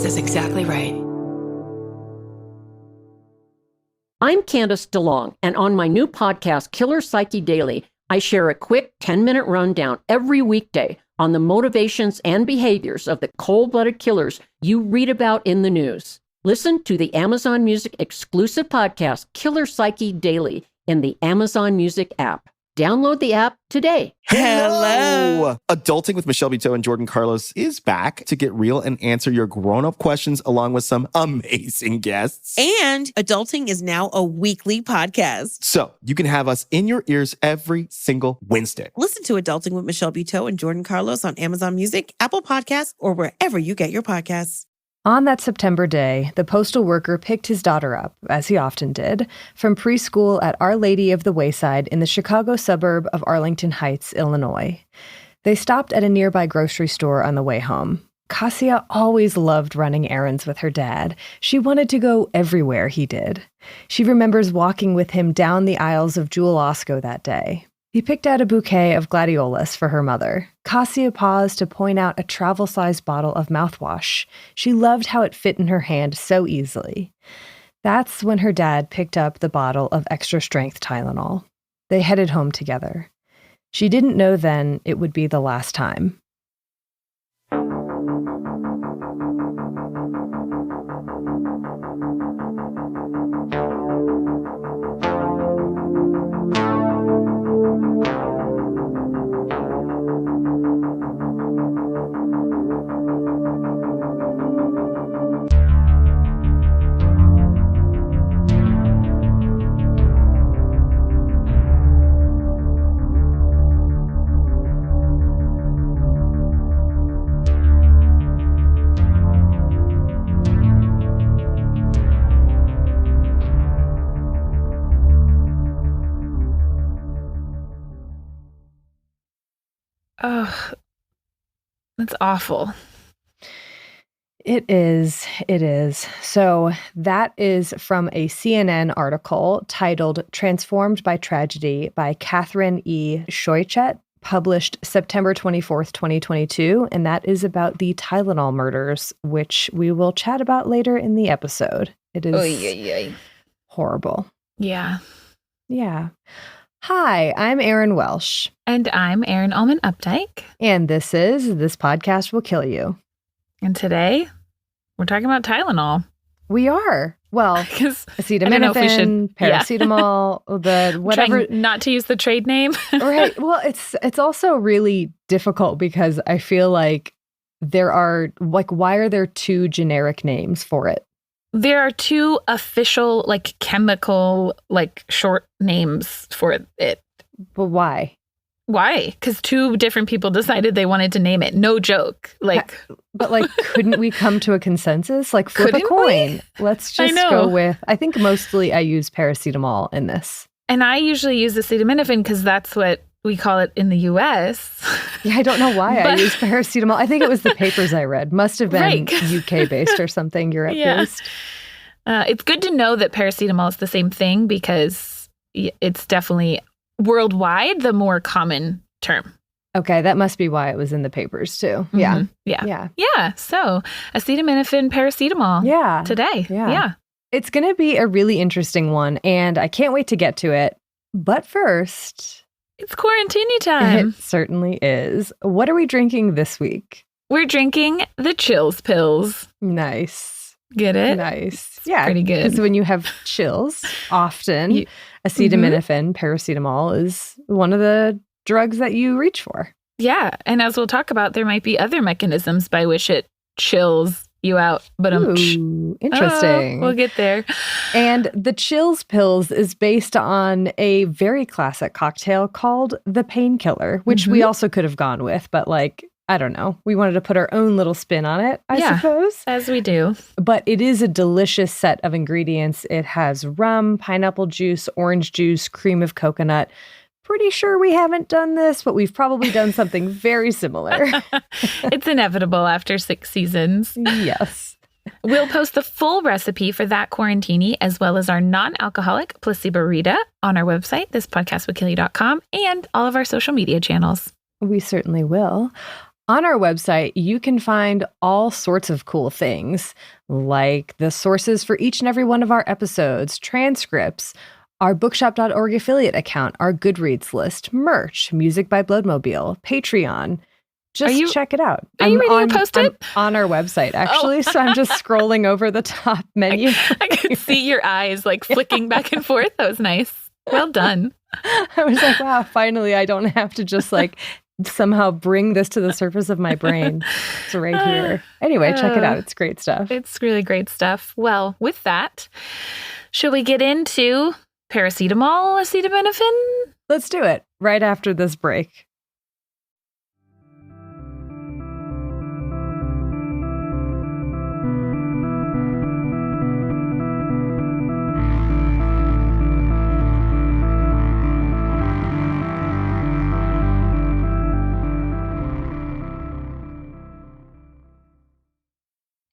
is exactly right. I'm Candace DeLong, and on my new podcast, Killer Psyche Daily, I share a quick 10-minute rundown every weekday on the motivations and behaviors of the cold-blooded killers you read about in the news. Listen to the Amazon Music exclusive podcast, Killer Psyche Daily, in the Amazon Music app. Download the app today. Hello! Adulting with Michelle Buteau and Jordan Carlos is back to get real and answer your grown-up questions along with some amazing guests. And Adulting is now a weekly podcast. So you can have us in your ears every single Wednesday. Listen to Adulting with Michelle Buteau and Jordan Carlos on Amazon Music, Apple Podcasts, or wherever you get your podcasts. On that September day, the postal worker picked his daughter up, as he often did, from preschool at Our Lady of the Wayside in the Chicago suburb of Arlington Heights, Illinois. They stopped at a nearby grocery store on the way home. Cassia always loved running errands with her dad. She wanted to go everywhere he did. She remembers walking with him down the aisles of Jewel Osco that day. He picked out a bouquet of gladiolus for her mother. Cassia paused to point out a travel-sized bottle of mouthwash. She loved how it fit in her hand so easily. That's when her dad picked up the bottle of extra-strength Tylenol. They headed home together. She didn't know then it would be the last time. Oh, that's awful. It is. So that is from a CNN article titled Transformed by Tragedy by Catherine E. Shoichet, published September 24th, 2022. And that is about the Tylenol murders, which we will chat about later in the episode. It is horrible. Yeah. Yeah. Hi, I'm Erin Welsh. And I'm Erin Allman Updike. And this podcast will kill you. And today, we're talking about Tylenol. We are. Well, acetaminophen, paracetamol, the whatever. Trying not to use the trade name. Right. Well, it's also really difficult because I feel like there are, why are there two generic names for it? There are two official, chemical, short names for it. But why? Why? Because two different people decided they wanted to name it. No joke. But couldn't we come to a consensus? Flip a coin. Let's just go with, I think mostly I use paracetamol in this. And I usually use acetaminophen because that's what we call it in the U.S. Yeah, I don't know why I use paracetamol. I think it was the papers I read. Must have been UK-based or something, Europe-based. Yeah. It's good to know that paracetamol is the same thing because it's definitely worldwide the more common term. Okay, that must be why it was in the papers too. Yeah. Mm-hmm. Yeah. So acetaminophen, paracetamol. Yeah. Today. Yeah. It's going to be a really interesting one, and I can't wait to get to it. But first, it's quarantine time. It certainly is. What are we drinking this week? We're drinking the chills pills. Nice. Get it? Nice. It's pretty good. Because when you have chills, often acetaminophen, paracetamol is one of the drugs that you reach for. Yeah. And as we'll talk about, there might be other mechanisms by which it chills you out. But interesting. We'll get there. And the chills pills is based on a very classic cocktail called the painkiller, which we also could have gone with, but I don't know. We wanted to put our own little spin on it, I suppose. As we do. But it is a delicious set of ingredients. It has rum, pineapple juice, orange juice, cream of coconut. Pretty sure we haven't done this, but we've probably done something very similar. It's inevitable after 6 seasons. Yes. We'll post the full recipe for that quarantini as well as our non-alcoholic placebo-rita on our website, thispodcastwillkillyou.com, and all of our social media channels. We certainly will. On our website, you can find all sorts of cool things, like the sources for each and every one of our episodes, transcripts, our bookshop.org affiliate account, our Goodreads list, merch, music by Bloodmobile, Patreon. Just check it out. Are you reading a Post-it? I'm on our website, actually, so I'm just scrolling over the top menu. I could see your eyes like flicking back and forth. That was nice. Well done. I was like, wow, finally, I don't have to just like somehow bring this to the surface of my brain. It's right here. Anyway, check it out. It's great stuff. It's really great stuff. Well, with that, should we get into paracetamol, acetaminophen? Let's do it right after this break.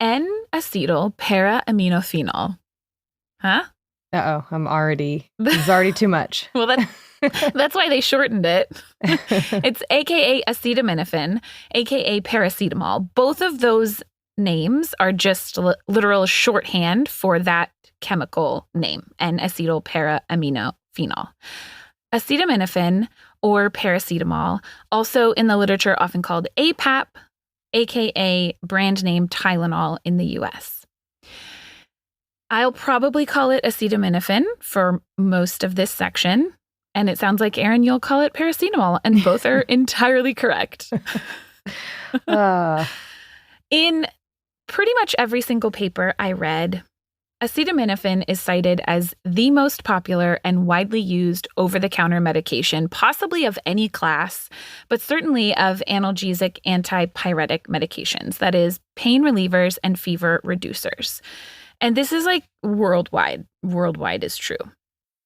N-acetyl para-aminophenol. Huh? Uh-oh, this is already too much. Well, that's why they shortened it. It's AKA acetaminophen, AKA paracetamol. Both of those names are just literal shorthand for that chemical name, N-acetyl para-aminophenol. Acetaminophen, or paracetamol, also in the literature often called APAP, AKA brand name Tylenol in the US. I'll probably call it acetaminophen for most of this section. And it sounds like, Erin, you'll call it paracetamol. And both are entirely correct. In pretty much every single paper I read, acetaminophen is cited as the most popular and widely used over-the-counter medication, possibly of any class, but certainly of analgesic antipyretic medications, that is, pain relievers and fever reducers. And this is like worldwide. Worldwide is true.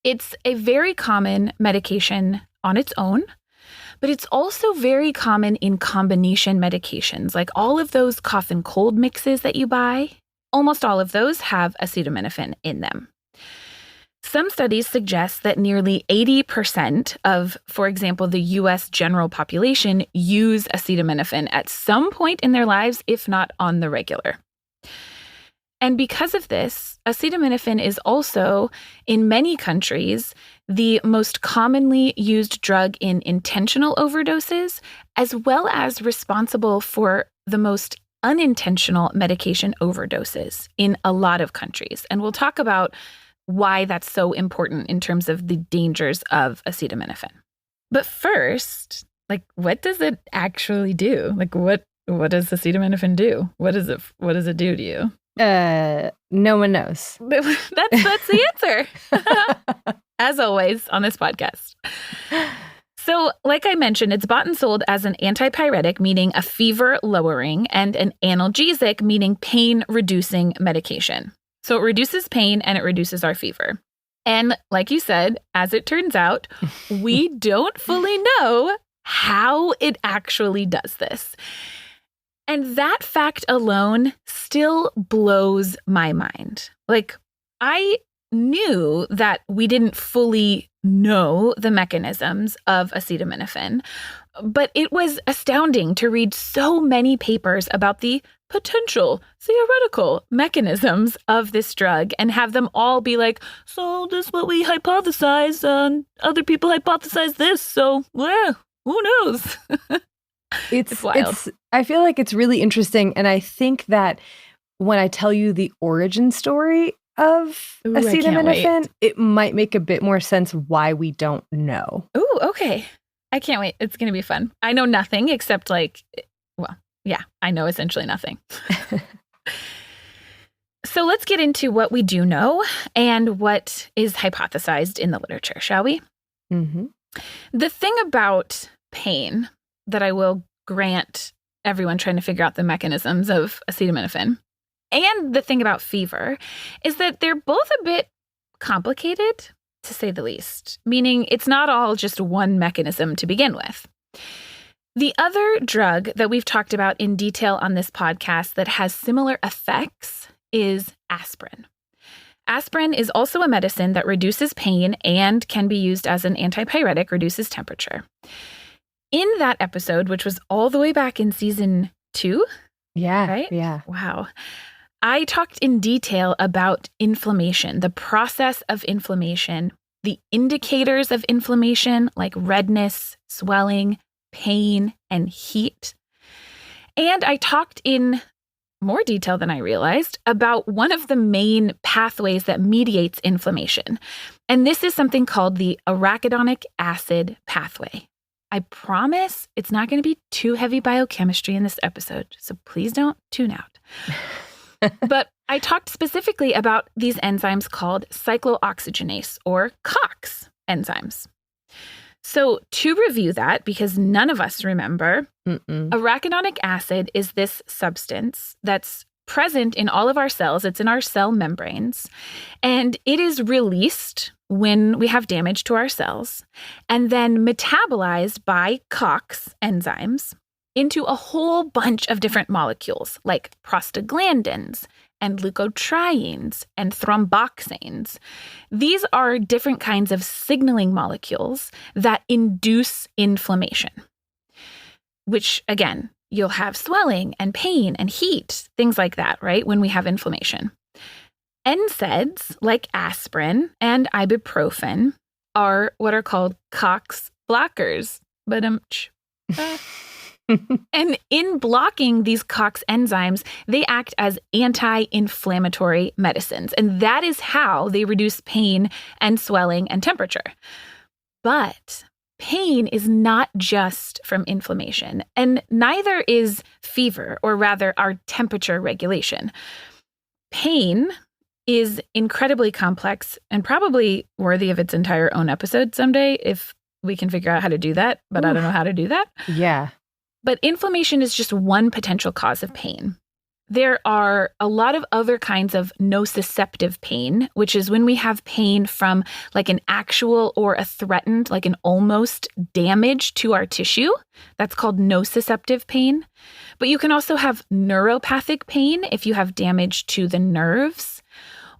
It's a very common medication on its own, but it's also very common in combination medications, like all of those cough and cold mixes that you buy. Almost all of those have acetaminophen in them. Some studies suggest that nearly 80% of, for example, the U.S. general population use acetaminophen at some point in their lives, if not on the regular. And because of this, acetaminophen is also, in many countries, the most commonly used drug in intentional overdoses, as well as responsible for the most unintentional medication overdoses in a lot of countries. And we'll talk about why that's so important in terms of the dangers of acetaminophen. But first, like, what does it actually do? Like, what does acetaminophen do? What does it do to you? No one knows. That's the answer. As always on this podcast. So, like I mentioned, it's bought and sold as an antipyretic, meaning a fever-lowering, and an analgesic, meaning pain-reducing medication. So it reduces pain and it reduces our fever. And like you said, as it turns out, we don't fully know how it actually does this. And that fact alone still blows my mind. Like, I knew that we didn't fully know the mechanisms of acetaminophen, but it was astounding to read so many papers about the potential theoretical mechanisms of this drug and have them all be like, so this is what we hypothesize, and other people hypothesize this, so well, who knows? It's wild. I feel like it's really interesting, and I think that when I tell you the origin story of acetaminophen, it might make a bit more sense why we don't know. Ooh, okay. I can't wait. It's going to be fun. I know nothing except I know essentially nothing. So let's get into what we do know and what is hypothesized in the literature, shall we? Mm-hmm. The thing about pain that I will grant everyone trying to figure out the mechanisms of acetaminophen, and the thing about fever, is that they're both a bit complicated, to say the least, meaning it's not all just one mechanism to begin with. The other drug that we've talked about in detail on this podcast that has similar effects is aspirin. Aspirin is also a medicine that reduces pain and can be used as an antipyretic, reduces temperature. In that episode, which was all the way back in season 2, Yeah. right? Yeah. Wow. I talked in detail about inflammation, the process of inflammation, the indicators of inflammation like redness, swelling, pain, and heat. And I talked in more detail than I realized about one of the main pathways that mediates inflammation. And this is something called the arachidonic acid pathway. I promise it's not going to be too heavy biochemistry in this episode, so please don't tune out. But I talked specifically about these enzymes called cyclooxygenase, or COX enzymes. So to review that, because none of us remember, arachidonic acid is this substance that's present in all of our cells. It's in our cell membranes, and it is released when we have damage to our cells, and then metabolized by COX enzymes into a whole bunch of different molecules like prostaglandins and leukotrienes and thromboxanes. These are different kinds of signaling molecules that induce inflammation, which, again, you'll have swelling and pain and heat, things like that, right, when we have inflammation. NSAIDs, like aspirin and ibuprofen, are what are called COX blockers. And in blocking these COX enzymes, they act as anti-inflammatory medicines. And that is how they reduce pain and swelling and temperature. But pain is not just from inflammation, and neither is fever, or rather our temperature regulation. Pain is incredibly complex and probably worthy of its entire own episode someday if we can figure out how to do that, but I don't know how to do that. Yeah. But inflammation is just one potential cause of pain. There are a lot of other kinds of nociceptive pain, which is when we have pain from like an actual or a threatened, like an almost damage to our tissue. That's called nociceptive pain. But you can also have neuropathic pain if you have damage to the nerves,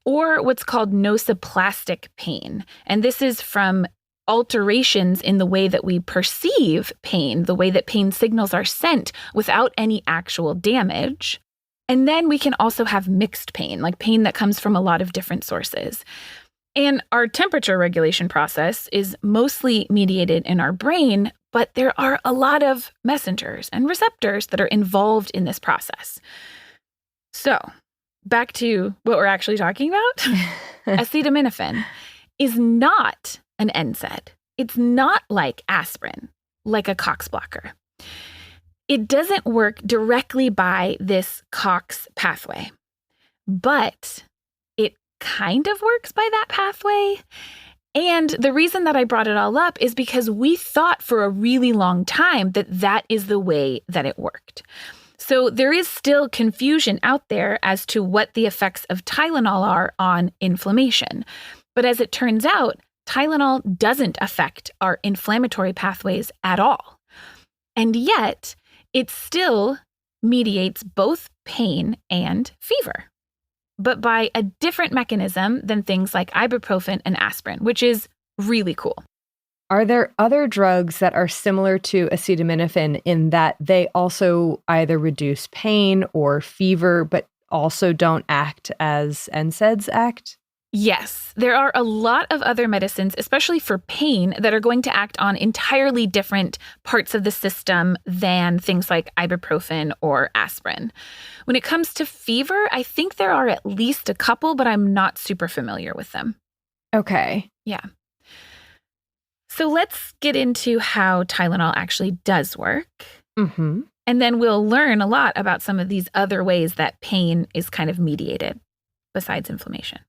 or what's called nociplastic pain. And this is from alterations in the way that we perceive pain, the way that pain signals are sent without any actual damage. And then we can also have mixed pain, like pain that comes from a lot of different sources. And our temperature regulation process is mostly mediated in our brain, but there are a lot of messengers and receptors that are involved in this process. So, back to what we're actually talking about. Acetaminophen is not an NSAID. It's not like aspirin, like a COX blocker. It doesn't work directly by this COX pathway, but it kind of works by that pathway. And the reason that I brought it all up is because we thought for a really long time that that is the way that it worked. So there is still confusion out there as to what the effects of Tylenol are on inflammation. But as it turns out, Tylenol doesn't affect our inflammatory pathways at all. And yet, it still mediates both pain and fever, but by a different mechanism than things like ibuprofen and aspirin, which is really cool. Are there other drugs that are similar to acetaminophen in that they also either reduce pain or fever, but also don't act as NSAIDs act? Yes, there are a lot of other medicines, especially for pain, that are going to act on entirely different parts of the system than things like ibuprofen or aspirin. When it comes to fever, I think there are at least a couple, but I'm not super familiar with them. Okay. Yeah. So let's get into how Tylenol actually does work. Mm-hmm. And then we'll learn a lot about some of these other ways that pain is kind of mediated besides inflammation.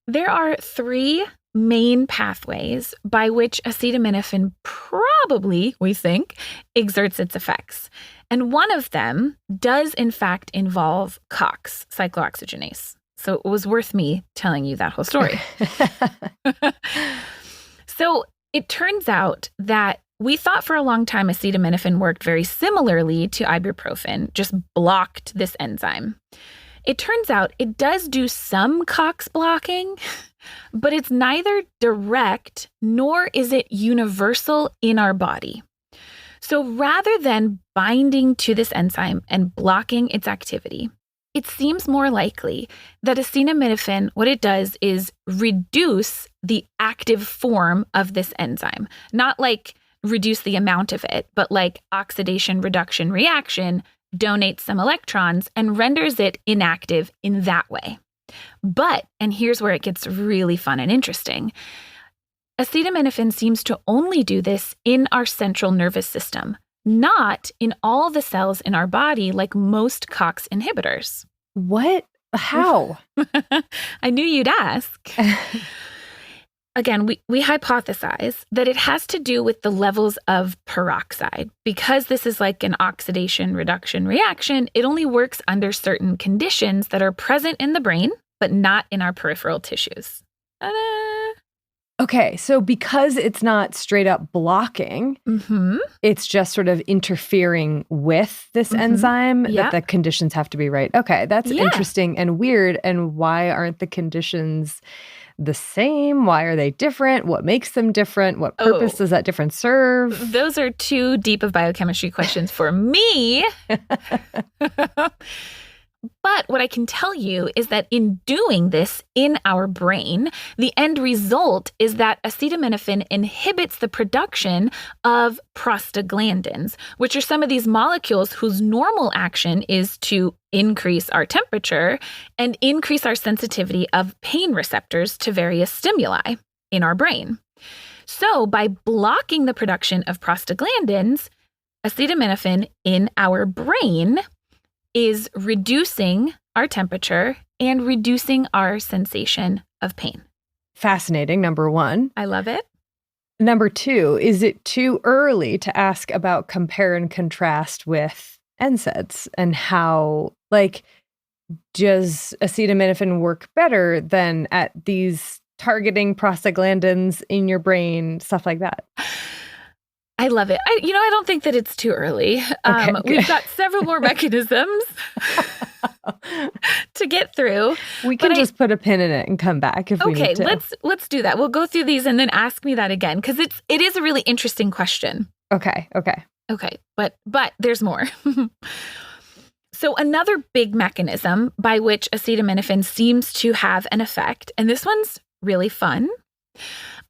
There are 3 main pathways by which acetaminophen probably, we think, exerts its effects. And one of them does, in fact, involve COX, cyclooxygenase. So it was worth me telling you that whole story. So it turns out that we thought for a long time acetaminophen worked very similarly to ibuprofen, just blocked this enzyme. It turns out it does do some COX blocking, but it's neither direct nor is it universal in our body. So rather than binding to this enzyme and blocking its activity, it seems more likely that acetaminophen, what it does is reduce the active form of this enzyme. Not like reduce the amount of it, but like oxidation reduction reaction, donates some electrons and renders it inactive in that way. But, and here's where it gets really fun and interesting, acetaminophen seems to only do this in our central nervous system, not in all the cells in our body like most COX inhibitors. What? How? I knew you'd ask. Again, we hypothesize that it has to do with the levels of peroxide. Because this is like an oxidation reduction reaction, it only works under certain conditions that are present in the brain, but not in our peripheral tissues. Ta-da! Okay, so because it's not straight up blocking, it's just sort of interfering with this enzyme that the conditions have to be right. Okay, that's interesting and weird. And why aren't the conditions the same? Why are they different? What makes them different? What purpose does that difference serve? Those are too deep of biochemistry questions for me. But what I can tell you is that in doing this in our brain, the end result is that acetaminophen inhibits the production of prostaglandins, which are some of these molecules whose normal action is to increase our temperature and increase our sensitivity of pain receptors to various stimuli in our brain. So by blocking the production of prostaglandins, acetaminophen in our brain is reducing our temperature and reducing our sensation of pain. Fascinating, number one. I love it. Number two, is it too early to ask about compare and contrast with NSAIDs and how, like, does acetaminophen work better than at these targeting prostaglandins in your brain, stuff like that? I love it. I don't think that it's too early. We've got several more mechanisms to get through. We can just put a pin in it and come back if we need to. Okay, let's do that. We'll go through these and then ask me that again because it is a really interesting question. Okay. But there's more. So another big mechanism by which acetaminophen seems to have an effect, and this one's really fun,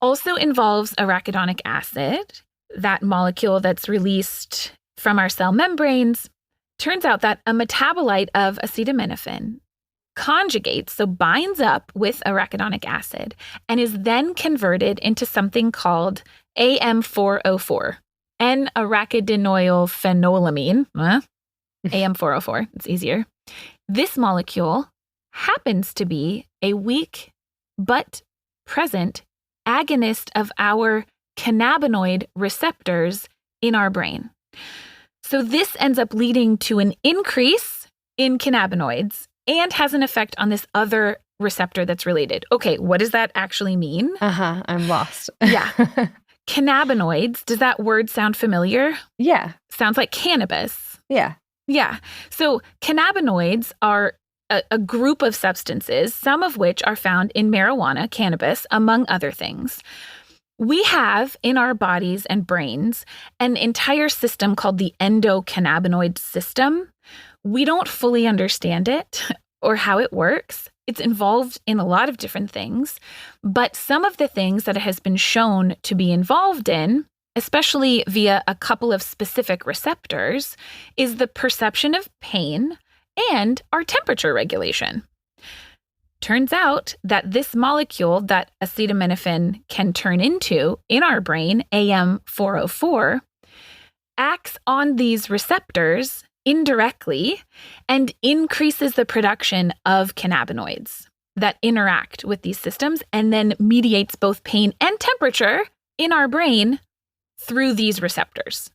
also involves arachidonic acid. That molecule that's released from our cell membranes. Turns out that a metabolite of acetaminophen conjugates, so binds up with arachidonic acid, and is then converted into something called AM404, N-arachidinoyl phenolamine, AM404, it's easier. This molecule happens to be a weak but present agonist of our cannabinoid receptors in our brain. So this ends up leading to an increase in cannabinoids and has an effect on this other receptor that's related. Okay, what does that actually mean? I'm lost. Yeah. Cannabinoids, does that word sound familiar? Yeah. Sounds like cannabis. Yeah. Yeah. So cannabinoids are a group of substances, some of which are found in marijuana, cannabis, among other things. We have in our bodies and brains an entire system called the endocannabinoid system. We don't fully understand it or how it works. It's involved in a lot of different things, but some of the things that it has been shown to be involved in, especially via a couple of specific receptors, is the perception of pain and our temperature regulation. Turns out that this molecule that acetaminophen can turn into in our brain, AM404, acts on these receptors indirectly and increases the production of cannabinoids that interact with these systems and then mediates both pain and temperature in our brain through these receptors.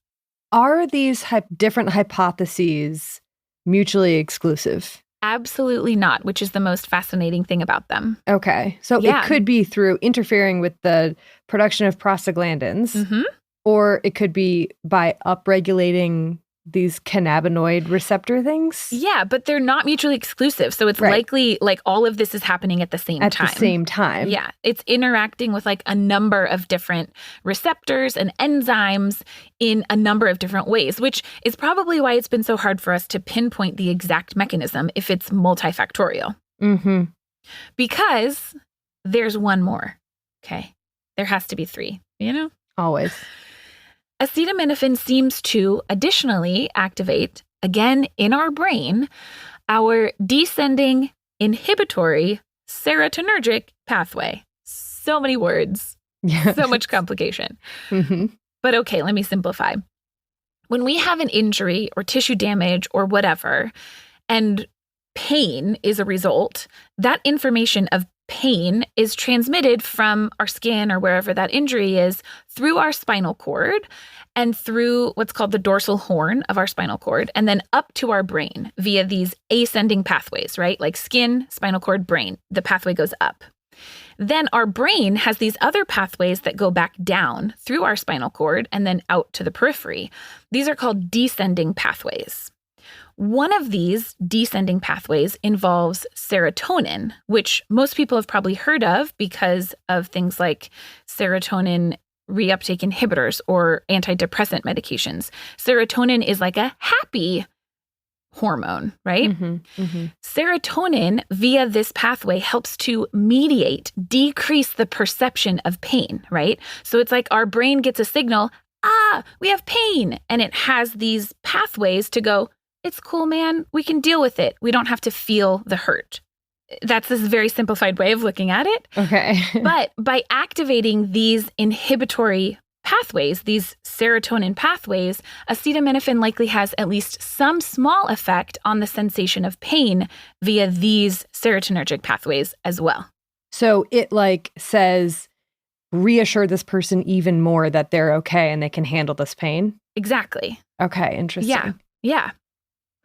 Are these different hypotheses mutually exclusive? Absolutely not, which is the most fascinating thing about them. Okay. So it could be through interfering with the production of prostaglandins, or it could be by upregulating these cannabinoid receptor things? Yeah, but they're not mutually exclusive. So it's likely like all of this is happening at the same time. At the same time. Yeah. It's interacting with like a number of different receptors and enzymes in a number of different ways, which is probably why it's been so hard for us to pinpoint the exact mechanism if it's multifactorial. Mm-hmm. Because there's one more. Okay. There has to be three, you know? Always. Acetaminophen seems to additionally activate, again in our brain, our descending inhibitory serotonergic pathway. So many words, so much complication. Mm-hmm. But okay, let me simplify. When we have an injury or tissue damage or whatever, and pain is a result, that information of pain is transmitted from our skin or wherever that injury is through our spinal cord and through what's called the dorsal horn of our spinal cord, and then up to our brain via these ascending pathways, right? Like skin, spinal cord, brain. The pathway goes up. Then our brain has these other pathways that go back down through our spinal cord and then out to the periphery. These are called descending pathways. One of these descending pathways involves serotonin, which most people have probably heard of because of things like serotonin reuptake inhibitors or antidepressant medications. Serotonin is like a happy hormone, right? Mm-hmm. Mm-hmm. Serotonin via this pathway helps to mediate, decrease the perception of pain, right? So it's like our brain gets a signal, we have pain. And it has these pathways to go, it's cool, man. We can deal with it. We don't have to feel the hurt. That's this very simplified way of looking at it. Okay. But by activating these inhibitory pathways, these serotonin pathways, acetaminophen likely has at least some small effect on the sensation of pain via these serotonergic pathways as well. So it like says, reassure this person even more that they're okay and they can handle this pain? Exactly. Okay, interesting. Yeah.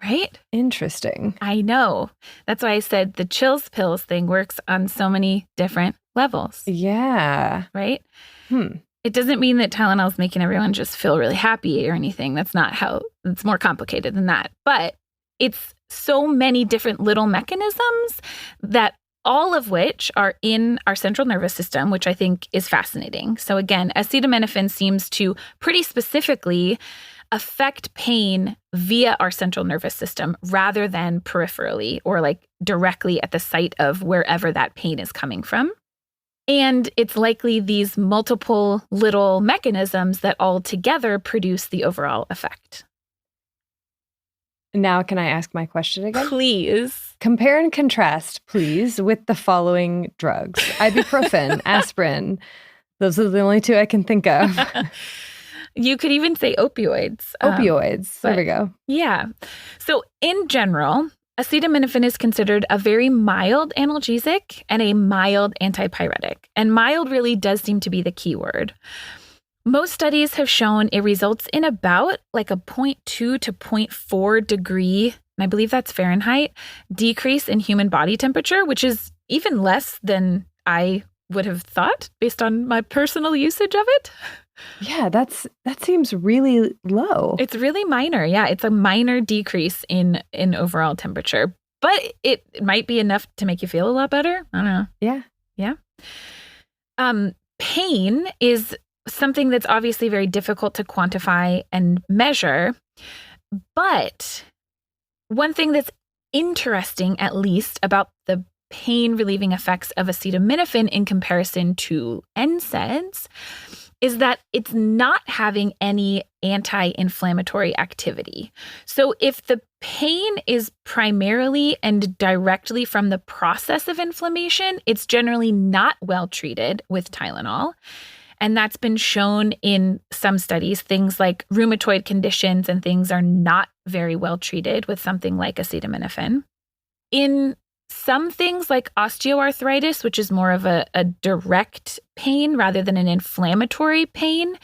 Right? Interesting. I know. That's why I said the chills pills thing works on so many different levels. Yeah. Right? It doesn't mean that Tylenol is making everyone just feel really happy or anything. That's not how, it's more complicated than that. But it's so many different little mechanisms that all of which are in our central nervous system, which I think is fascinating. So again, acetaminophen seems to pretty specifically affect pain via our central nervous system rather than peripherally or like directly at the site of wherever that pain is coming from. And it's likely these multiple little mechanisms that all together produce the overall effect. Now, can I ask my question again? Please. Compare and contrast, please, with the following drugs. Ibuprofen, aspirin. Those are the only two I can think of. You could even say opioids. Opioids. There we go. Yeah. So in general, acetaminophen is considered a very mild analgesic and a mild antipyretic. And mild really does seem to be the key word. Most studies have shown it results in about like a 0.2 to 0.4 degree, and I believe that's Fahrenheit, decrease in human body temperature, which is even less than I would have thought based on my personal usage of it. Yeah, that seems really low. It's really minor. Yeah, it's a minor decrease in overall temperature, but it might be enough to make you feel a lot better. I don't know. Yeah. Pain is something that's obviously very difficult to quantify and measure, but one thing that's interesting, at least, about the pain relieving effects of acetaminophen in comparison to NSAIDs is that it's not having any anti-inflammatory activity. So if the pain is primarily and directly from the process of inflammation, it's generally not well treated with Tylenol. And that's been shown in some studies. Things like rheumatoid conditions and things are not very well treated with something like acetaminophen. In some things like osteoarthritis, which is more of a direct pain rather than an inflammatory pain,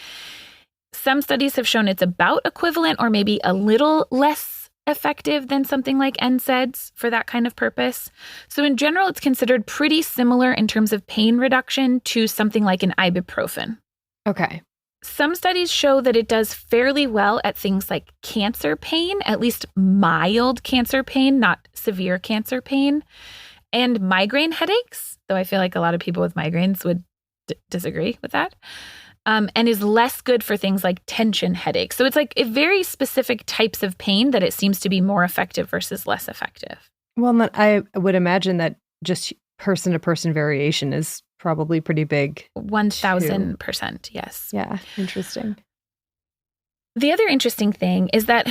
some studies have shown it's about equivalent or maybe a little less effective than something like NSAIDs for that kind of purpose. So in general, it's considered pretty similar in terms of pain reduction to something like an ibuprofen. Okay. some studies show that it does fairly well at things like cancer pain, at least mild cancer pain, not severe cancer pain, and migraine headaches, though I feel like a lot of people with migraines would disagree with that, and is less good for things like tension headaches. So it's like very specific types of pain that it seems to be more effective versus less effective. Well, I would imagine that just person-to-person variation is probably pretty big. 1,000%, yes. Yeah, interesting. The other interesting thing is that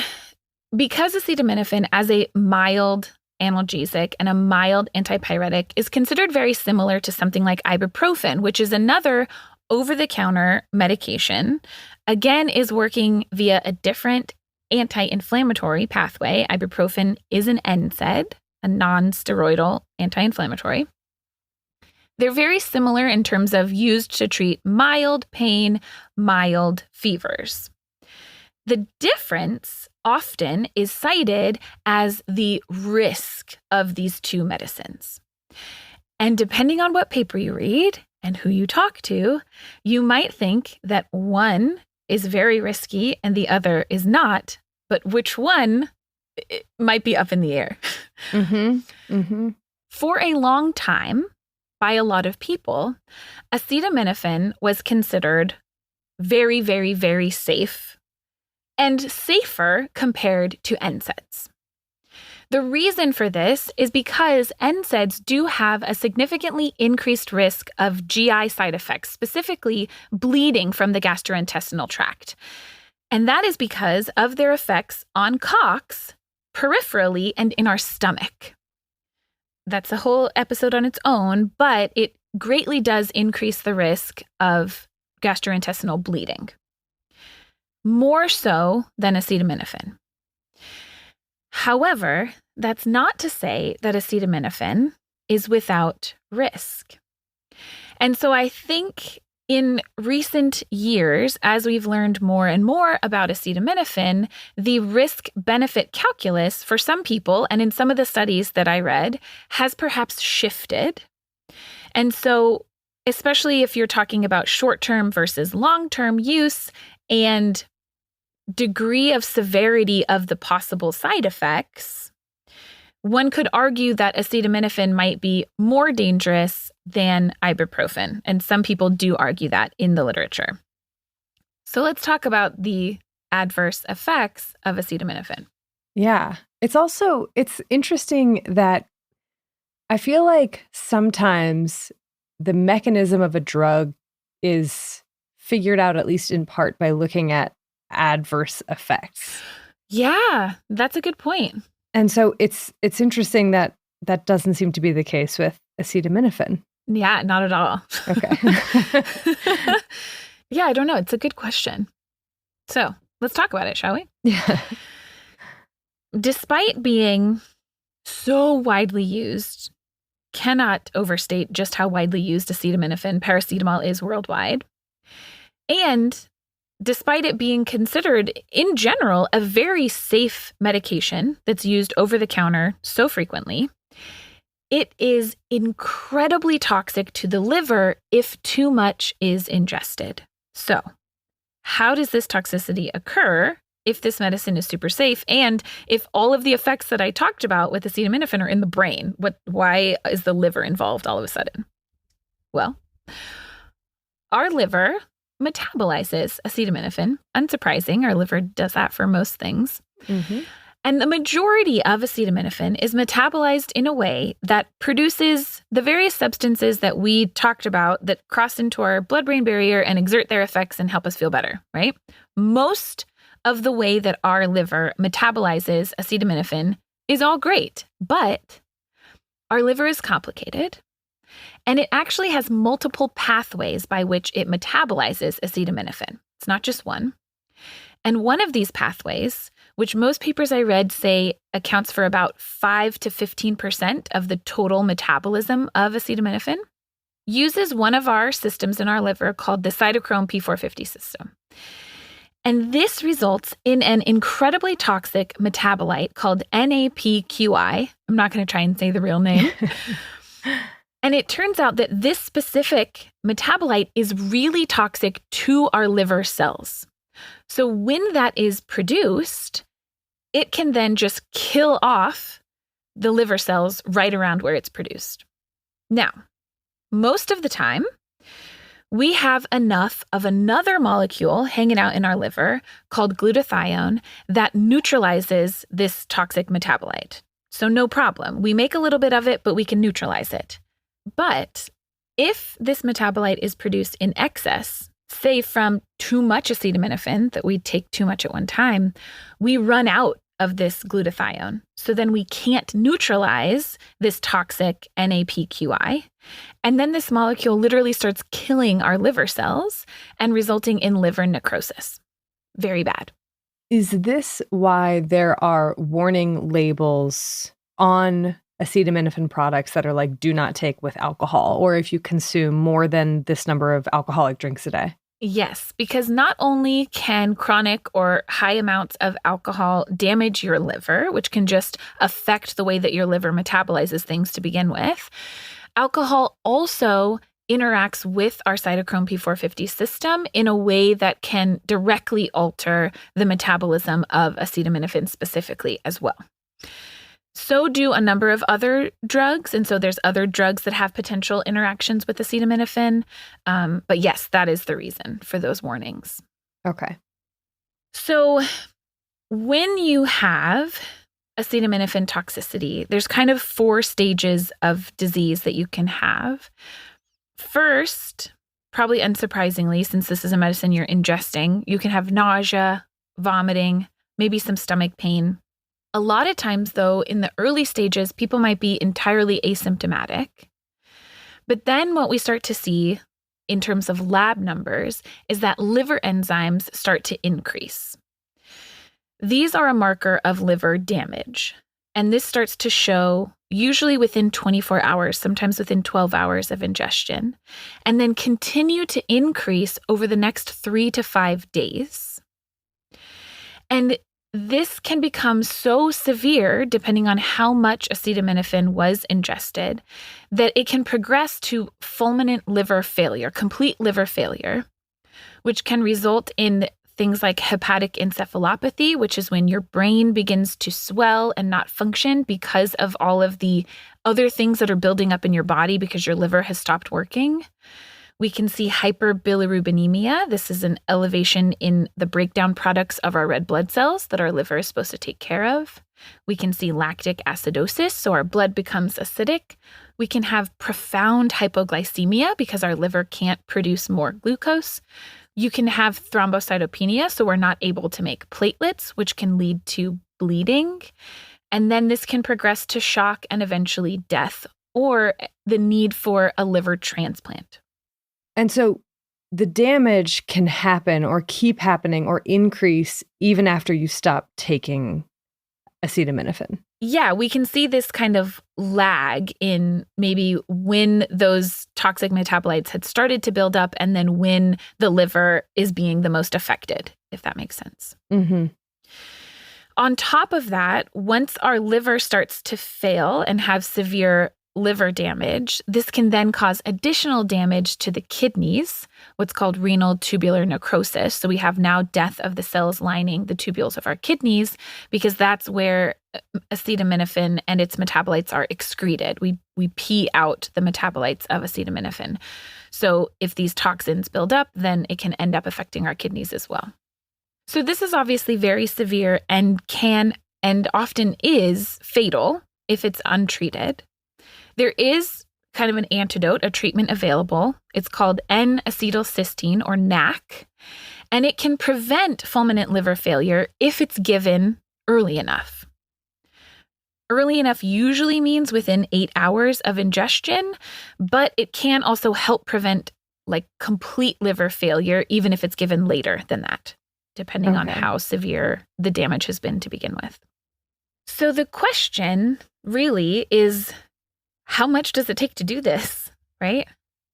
because acetaminophen as a mild analgesic and a mild antipyretic is considered very similar to something like ibuprofen, which is another over-the-counter medication, again, is working via a different anti-inflammatory pathway. Ibuprofen is an NSAID, a non-steroidal anti-inflammatory. They're very similar in terms of used to treat mild pain, mild fevers. The difference often is cited as the risk of these two medicines. And depending on what paper you read and who you talk to, you might think that one is very risky and the other is not, but which one might be up in the air. For a long time, by a lot of people, acetaminophen was considered very, very, very safe and safer compared to NSAIDs. The reason for this is because NSAIDs do have a significantly increased risk of GI side effects, specifically bleeding from the gastrointestinal tract. And that is because of their effects on COX peripherally and in our stomach. That's a whole episode on its own, but it greatly does increase the risk of gastrointestinal bleeding, more so than acetaminophen. However, that's not to say that acetaminophen is without risk. And so I think in recent years, as we've learned more and more about acetaminophen, the risk-benefit calculus for some people, and in some of the studies that I read, has perhaps shifted. And so, especially if you're talking about short-term versus long-term use and degree of severity of the possible side effects, one could argue that acetaminophen might be more dangerous than ibuprofen, and some people do argue that in the literature. So let's talk about the adverse effects of acetaminophen. Yeah. It's interesting that I feel like sometimes the mechanism of a drug is figured out, at least in part, by looking at adverse effects. Yeah, that's a good point. And so it's interesting that that doesn't seem to be the case with acetaminophen. Yeah, not at all. Okay. Yeah, I don't know. It's a good question. So let's talk about it, shall we? Yeah. Despite being so widely used, cannot overstate just how widely used acetaminophen, paracetamol is worldwide. And despite it being considered, in general, a very safe medication that's used over the counter so frequently, it is incredibly toxic to the liver if too much is ingested. So, how does this toxicity occur if this medicine is super safe and if all of the effects that I talked about with acetaminophen are in the brain? Why is the liver involved all of a sudden? Well, our liver metabolizes acetaminophen. Unsurprising, our liver does that for most things. Mm-hmm. And the majority of acetaminophen is metabolized in a way that produces the various substances that we talked about that cross into our blood-brain barrier and exert their effects and help us feel better, right? Most of the way that our liver metabolizes acetaminophen is all great, but our liver is complicated. And it actually has multiple pathways by which it metabolizes acetaminophen. It's not just one. And one of these pathways, which most papers I read say accounts for about 5 to 15% of the total metabolism of acetaminophen, uses one of our systems in our liver called the cytochrome P450 system. And this results in an incredibly toxic metabolite called NAPQI. I'm not going to try and say the real name. And it turns out that this specific metabolite is really toxic to our liver cells. So when that is produced, it can then just kill off the liver cells right around where it's produced. Now, most of the time, we have enough of another molecule hanging out in our liver called glutathione that neutralizes this toxic metabolite. So no problem. We make a little bit of it, but we can neutralize it. But if this metabolite is produced in excess, say from too much acetaminophen, that we take too much at one time, we run out of this glutathione. So then we can't neutralize this toxic NAPQI. And then this molecule literally starts killing our liver cells and resulting in liver necrosis. Very bad. Is this why there are warning labels on acetaminophen products that are like, do not take with alcohol, or if you consume more than this number of alcoholic drinks a day? Yes, because not only can chronic or high amounts of alcohol damage your liver, which can just affect the way that your liver metabolizes things to begin with, alcohol also interacts with our cytochrome P450 system in a way that can directly alter the metabolism of acetaminophen specifically as well. So do a number of other drugs. And so there's other drugs that have potential interactions with acetaminophen. But yes, that is the reason for those warnings. Okay. So when you have acetaminophen toxicity, there's kind of 4 stages of disease that you can have. First, probably unsurprisingly, since this is a medicine you're ingesting, you can have nausea, vomiting, maybe some stomach pain. A lot of times, though, in the early stages, people might be entirely asymptomatic. But then what we start to see in terms of lab numbers is that liver enzymes start to increase. These are a marker of liver damage. And this starts to show usually within 24 hours, sometimes within 12 hours of ingestion, and then continue to increase over the next 3 to 5 days. And this can become so severe, depending on how much acetaminophen was ingested, that it can progress to fulminant liver failure, complete liver failure, which can result in things like hepatic encephalopathy, which is when your brain begins to swell and not function because of all of the other things that are building up in your body because your liver has stopped working. We can see hyperbilirubinemia. This is an elevation in the breakdown products of our red blood cells that our liver is supposed to take care of. We can see lactic acidosis, so our blood becomes acidic. We can have profound hypoglycemia because our liver can't produce more glucose. You can have thrombocytopenia, so we're not able to make platelets, which can lead to bleeding. And then this can progress to shock and eventually death, or the need for a liver transplant. And so the damage can happen or keep happening or increase even after you stop taking acetaminophen. Yeah, we can see this kind of lag in maybe when those toxic metabolites had started to build up and then when the liver is being the most affected, if that makes sense. Mm-hmm. On top of that, once our liver starts to fail and have severe liver damage, this can then cause additional damage to the kidneys, what's called renal tubular necrosis. So we have now death of the cells lining the tubules of our kidneys because that's where acetaminophen and its metabolites are excreted. We pee out the metabolites of acetaminophen. So if these toxins build up, then it can end up affecting our kidneys as well. So this is obviously very severe and can and often is fatal if it's untreated. There is kind of an antidote, a treatment available. It's called N-acetylcysteine or NAC, and it can prevent fulminant liver failure if it's given early enough. Early enough usually means within 8 hours of ingestion, but it can also help prevent like complete liver failure, even if it's given later than that, depending on how severe the damage has been to begin with. So the question really is, how much does it take to do this, right?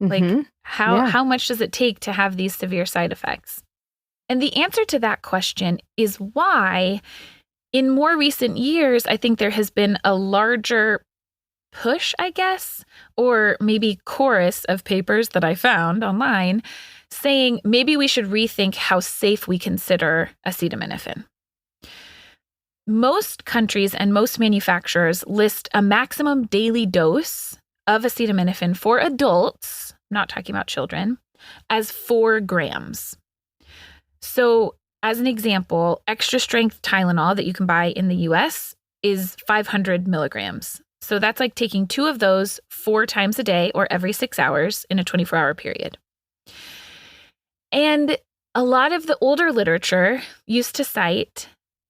Mm-hmm. Like how much does it take to have these severe side effects? And the answer to that question is why in more recent years, I think there has been a larger push, I guess, or maybe chorus of papers that I found online saying maybe we should rethink how safe we consider acetaminophen. Most countries and most manufacturers list a maximum daily dose of acetaminophen for adults, not talking about children, as 4 grams. So, as an example, extra strength Tylenol that you can buy in the US is 500 milligrams. So that's like taking 2 of those 4 times a day or every 6 hours in a 24-hour period. And a lot of the older literature used to cite,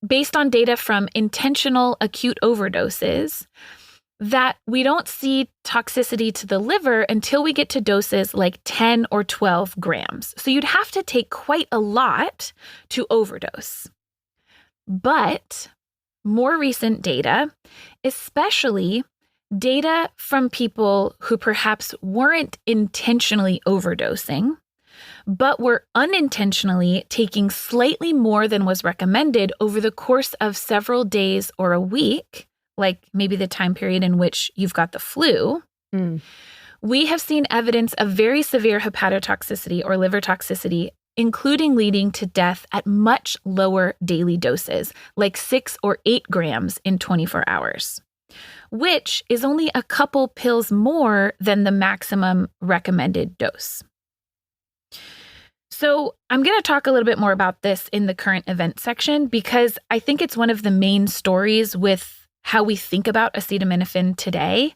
based on data from intentional acute overdoses, that we don't see toxicity to the liver until we get to doses like 10 or 12 grams. So you'd have to take quite a lot to overdose. But more recent data, especially data from people who perhaps weren't intentionally overdosing, but were unintentionally taking slightly more than was recommended over the course of several days or a week, like maybe the time period in which you've got the flu, we have seen evidence of very severe hepatotoxicity or liver toxicity, including leading to death at much lower daily doses, like 6 or 8 grams in 24 hours, which is only a couple pills more than the maximum recommended dose. So I'm going to talk a little bit more about this in the current event section because I think it's one of the main stories with how we think about acetaminophen today.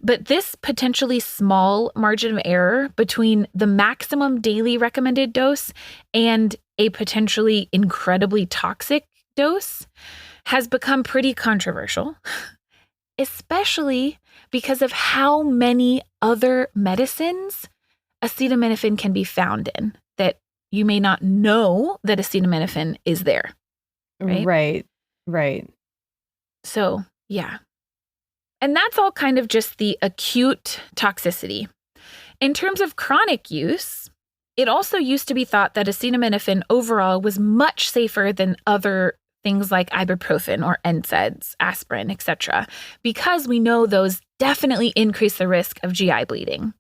But this potentially small margin of error between the maximum daily recommended dose and a potentially incredibly toxic dose has become pretty controversial, especially because of how many other medicines acetaminophen can be found in that you may not know that acetaminophen is there. Right. So, yeah. And that's all kind of just the acute toxicity. In terms of chronic use, it also used to be thought that acetaminophen overall was much safer than other things like ibuprofen or NSAIDs, aspirin, etc., because we know those definitely increase the risk of GI bleeding.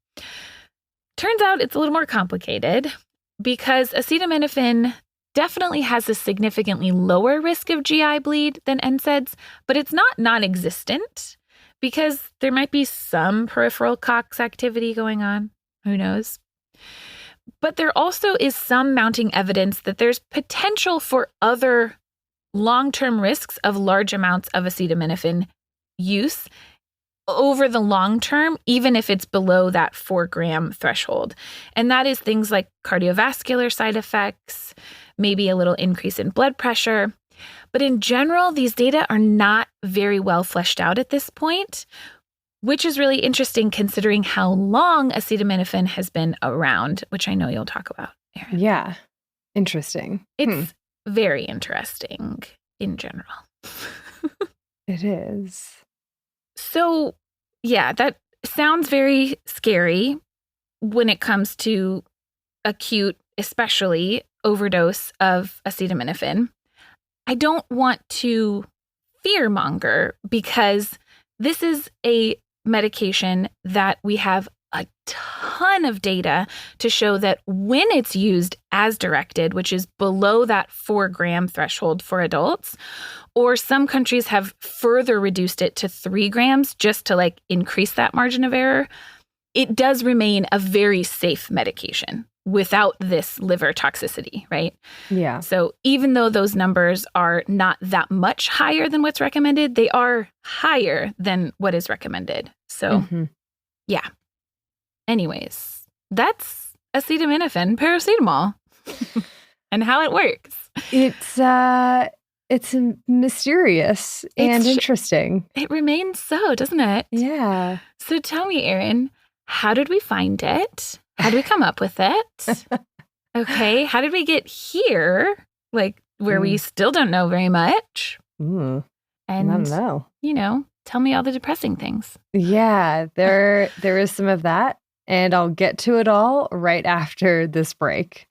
Turns out it's a little more complicated because acetaminophen definitely has a significantly lower risk of GI bleed than NSAIDs, but it's not non-existent because there might be some peripheral COX activity going on. Who knows? But there also is some mounting evidence that there's potential for other long-term risks of large amounts of acetaminophen use over the long term, even if it's below that 4-gram threshold. And that is things like cardiovascular side effects, maybe a little increase in blood pressure. But in general, these data are not very well fleshed out at this point, which is really interesting considering how long acetaminophen has been around, which I know you'll talk about, Erin. Yeah. Interesting. It's very interesting in general. It is. So, yeah, that sounds very scary when it comes to acute, especially overdose of acetaminophen. I don't want to fearmonger because this is a medication that we have a ton of data to show that when it's used as directed, which is below that 4-gram threshold for adults, or some countries have further reduced it to 3 grams just to like increase that margin of error, it does remain a very safe medication without this liver toxicity, right? Yeah. So even though those numbers are not that much higher than what's recommended, they are higher than what is recommended. So, yeah. Anyways, that's acetaminophen, paracetamol, and how it works. It's mysterious and interesting. It remains so, doesn't it? Yeah. So tell me, Erin, how did we find it? How did we come up with it? Okay. How did we get here? Like where we still don't know very much. And I don't know. You know, tell me all the depressing things. Yeah, there is some of that. And I'll get to it all right after this break.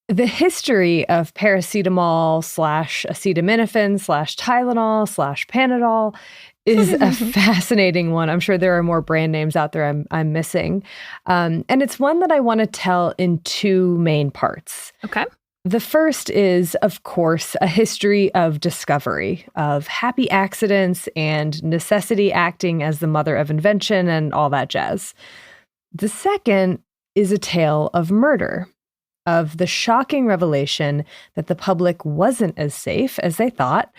The history of paracetamol / acetaminophen / Tylenol / Panadol is a fascinating one. I'm sure there are more brand names out there I'm missing. And it's one that I want to tell in two main parts. Okay. The first is, of course, a history of discovery, of happy accidents and necessity acting as the mother of invention and all that jazz. The second is a tale of murder, of the shocking revelation that the public wasn't as safe as they thought,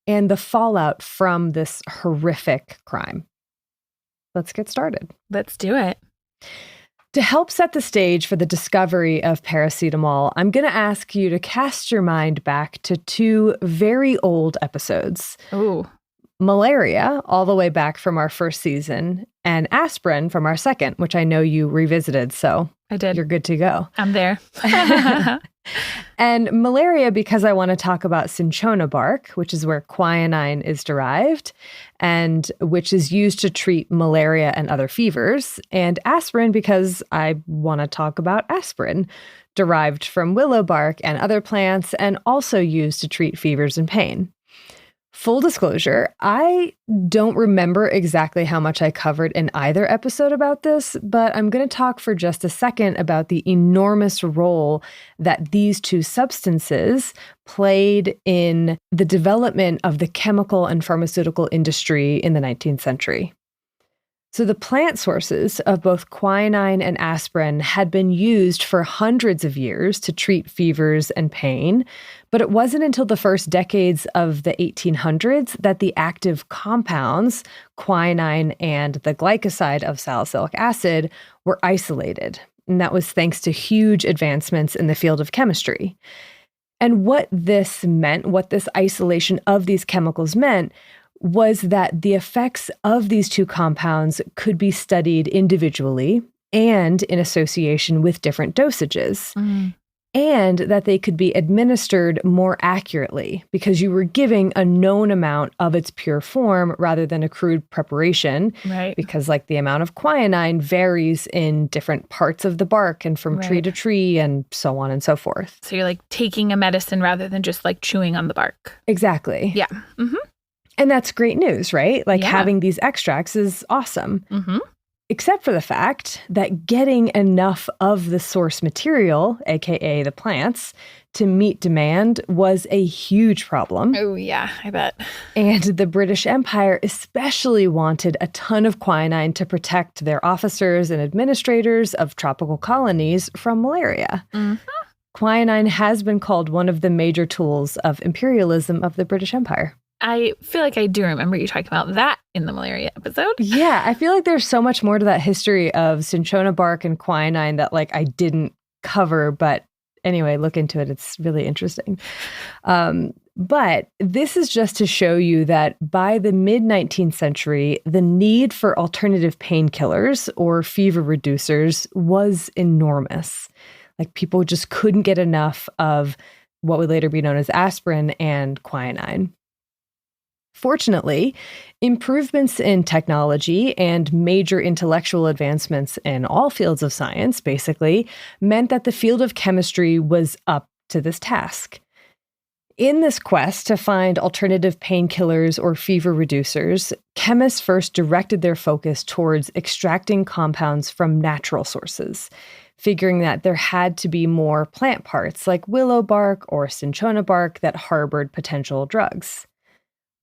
and the fallout from this horrific crime. Let's get started. Let's do it. To help set the stage for the discovery of paracetamol, I'm going to ask you to cast your mind back to two very old episodes. Ooh. Malaria, all the way back from our first season, and aspirin from our second, which I know you revisited, so I did. You're good to go. I'm there. And malaria, because I want to talk about cinchona bark, which is where quinine is derived, and which is used to treat malaria and other fevers. And aspirin, because I want to talk about aspirin, derived from willow bark and other plants, and also used to treat fevers and pain. Full disclosure, I don't remember exactly how much I covered in either episode about this, but I'm going to talk for just a second about the enormous role that these two substances played in the development of the chemical and pharmaceutical industry in the 19th century. So the plant sources of both quinine and aspirin had been used for hundreds of years to treat fevers and pain, but it wasn't until the first decades of the 1800s that the active compounds, quinine and the glycoside of salicylic acid, were isolated. And that was thanks to huge advancements in the field of chemistry. And what this meant, what this isolation of these chemicals meant, was that the effects of these two compounds could be studied individually and in association with different dosages, and that they could be administered more accurately because you were giving a known amount of its pure form rather than a crude preparation. Right. Because like the amount of quinine varies in different parts of the bark and from tree to tree and so on and so forth. So you're like taking a medicine rather than just like chewing on the bark. Exactly. Yeah. Mm-hmm. And that's great news, right? Like having these extracts is awesome. Mm-hmm. Except for the fact that getting enough of the source material, aka the plants, to meet demand was a huge problem. Oh, yeah, I bet. And the British Empire especially wanted a ton of quinine to protect their officers and administrators of tropical colonies from malaria. Mm-hmm. Quinine has been called one of the major tools of imperialism of the British Empire. I feel like I do remember you talking about that in the malaria episode. Yeah, I feel like there's so much more to that history of cinchona bark and quinine that like I didn't cover, but anyway, look into it. It's really interesting. But this is just to show you that by the mid-19th century, the need for alternative painkillers or fever reducers was enormous. Like people just couldn't get enough of what would later be known as aspirin and quinine. Fortunately, improvements in technology and major intellectual advancements in all fields of science, basically, meant that the field of chemistry was up to this task. In this quest to find alternative painkillers or fever reducers, chemists first directed their focus towards extracting compounds from natural sources, figuring that there had to be more plant parts like willow bark or cinchona bark that harbored potential drugs.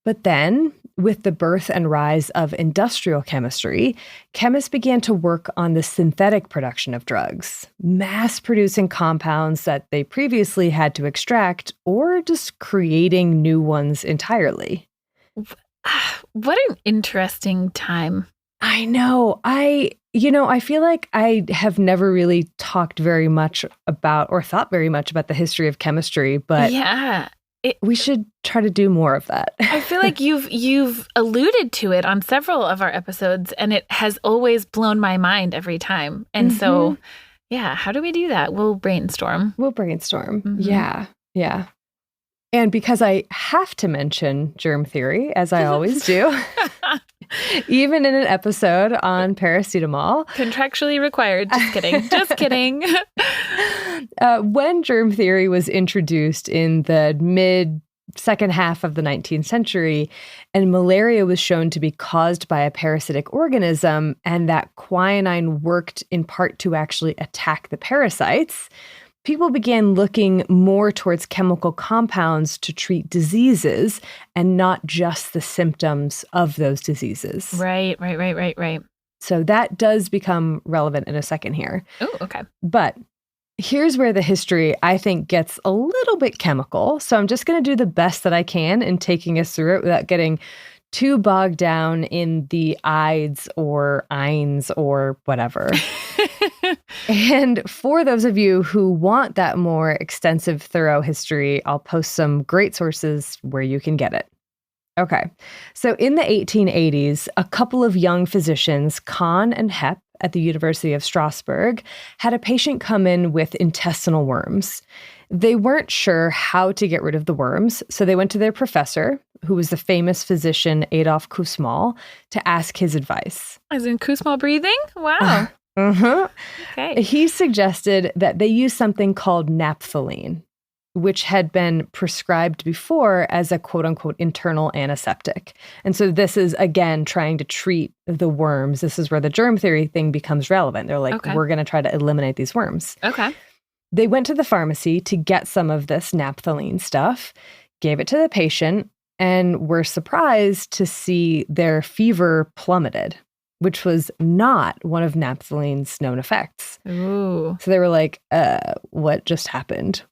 But then, with the birth and rise of industrial chemistry, chemists began to work on the synthetic production of drugs, mass-producing compounds that they previously had to extract, or just creating new ones entirely. What an interesting time. I know. I feel like I have never really talked very much about or thought very much about the history of chemistry, but yeah. We should try to do more of that. I feel like you've alluded to it on several of our episodes, and it has always blown my mind every time. And so, yeah, how do we do that? We'll brainstorm. Mm-hmm. Yeah. And because I have to mention germ theory, as I always do, Even in an episode on paracetamol. Contractually required. Just kidding. Just kidding. When germ theory was introduced in the second half of the 19th century, and malaria was shown to be caused by a parasitic organism, and that quinine worked in part to actually attack the parasites, people began looking more towards chemical compounds to treat diseases and not just the symptoms of those diseases. Right. So that does become relevant in a second here. Oh, okay. But here's where the history, I think, gets a little bit chemical. So I'm just going to do the best that I can in taking us through it without getting too bogged down in the ides or eins or whatever. And for those of you who want that more extensive, thorough history, I'll post some great sources where you can get it. Okay. So in the 1880s, a couple of young physicians, Kahn and Hepp, at the University of Strasbourg, had a patient come in with intestinal worms. They weren't sure how to get rid of the worms, so they went to their professor, who was the famous physician Adolf Kussmaul, to ask his advice. As in Kussmaul breathing? Wow. Okay. He suggested that they use something called naphthalene, which had been prescribed before as a quote-unquote internal antiseptic. And so this is, again, trying to treat the worms. This is where the germ theory thing becomes relevant. They're like, we're going to try to eliminate these worms. Okay. They went to the pharmacy to get some of this naphthalene stuff, gave it to the patient, and were surprised to see their fever plummeted, which was not one of naphthalene's known effects. Ooh. So they were like, what just happened?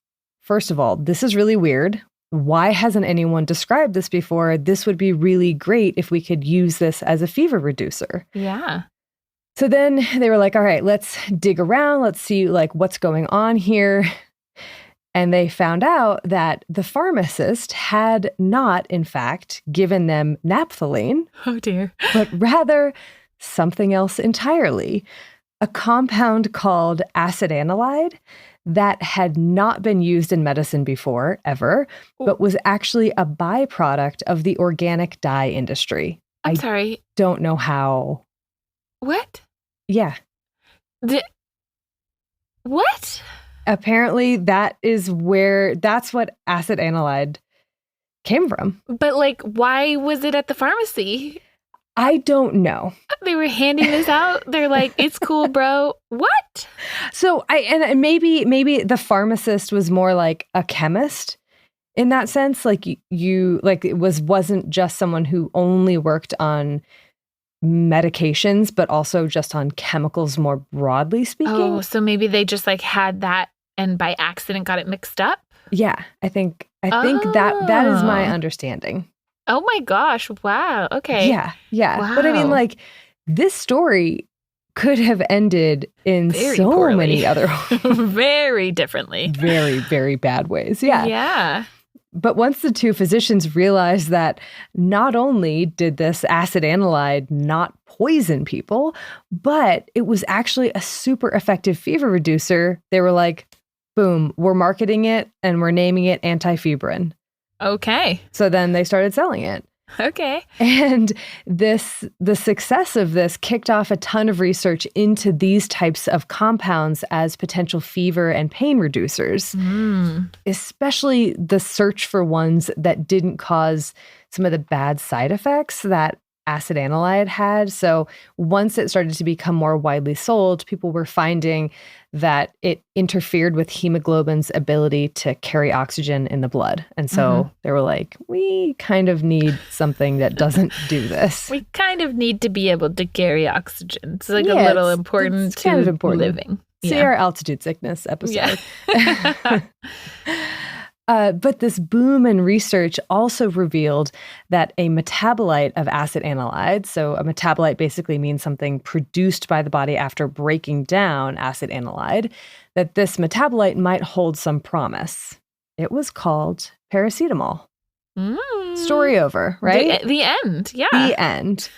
First of all, this is really weird. Why hasn't anyone described this before? This would be really great if we could use this as a fever reducer. Yeah. So then they were like, all right, let's dig around. Let's see what's going on here. And they found out that the pharmacist had not, in fact, given them naphthalene. Oh, dear. But rather something else entirely. A compound called acetanilide that had not been used in medicine before, ever, but was actually a byproduct of the organic dye industry. I'm sorry. Don't know how. What? Yeah. What? Apparently that's what acetanilide came from. But why was it at the pharmacy? I don't know. They were handing this out. They're like, it's cool, bro. What? So maybe the pharmacist was more like a chemist in that sense. It wasn't just someone who only worked on medications, but also just on chemicals more broadly speaking. Oh, so maybe they just had that and by accident got it mixed up? Yeah, I think that is my understanding. Oh my gosh. Wow. Okay. Yeah. Wow. But I mean, this story could have ended in very so poorly. many other very differently. Very, very bad ways. Yeah. Yeah. But once the two physicians realized that not only did this acetanilide not poison people, but it was actually a super effective fever reducer, they were like, boom, we're marketing it and we're naming it antifebrin. Okay. So then they started selling it. Okay. And the success of this kicked off a ton of research into these types of compounds as potential fever and pain reducers, especially the search for ones that didn't cause some of the bad side effects that acetanilide had. So once it started to become more widely sold, people were finding that it interfered with hemoglobin's ability to carry oxygen in the blood. And so they were like, we kind of need something that doesn't do this. We kind of need to be able to carry oxygen. It's a little important it's kind of important. Living. See our altitude sickness episode. Yeah. But this boom in research also revealed that a metabolite of acetanilide, so a metabolite basically means something produced by the body after breaking down acetanilide, that this metabolite might hold some promise. It was called paracetamol. Story over, right? The end, yeah. The end.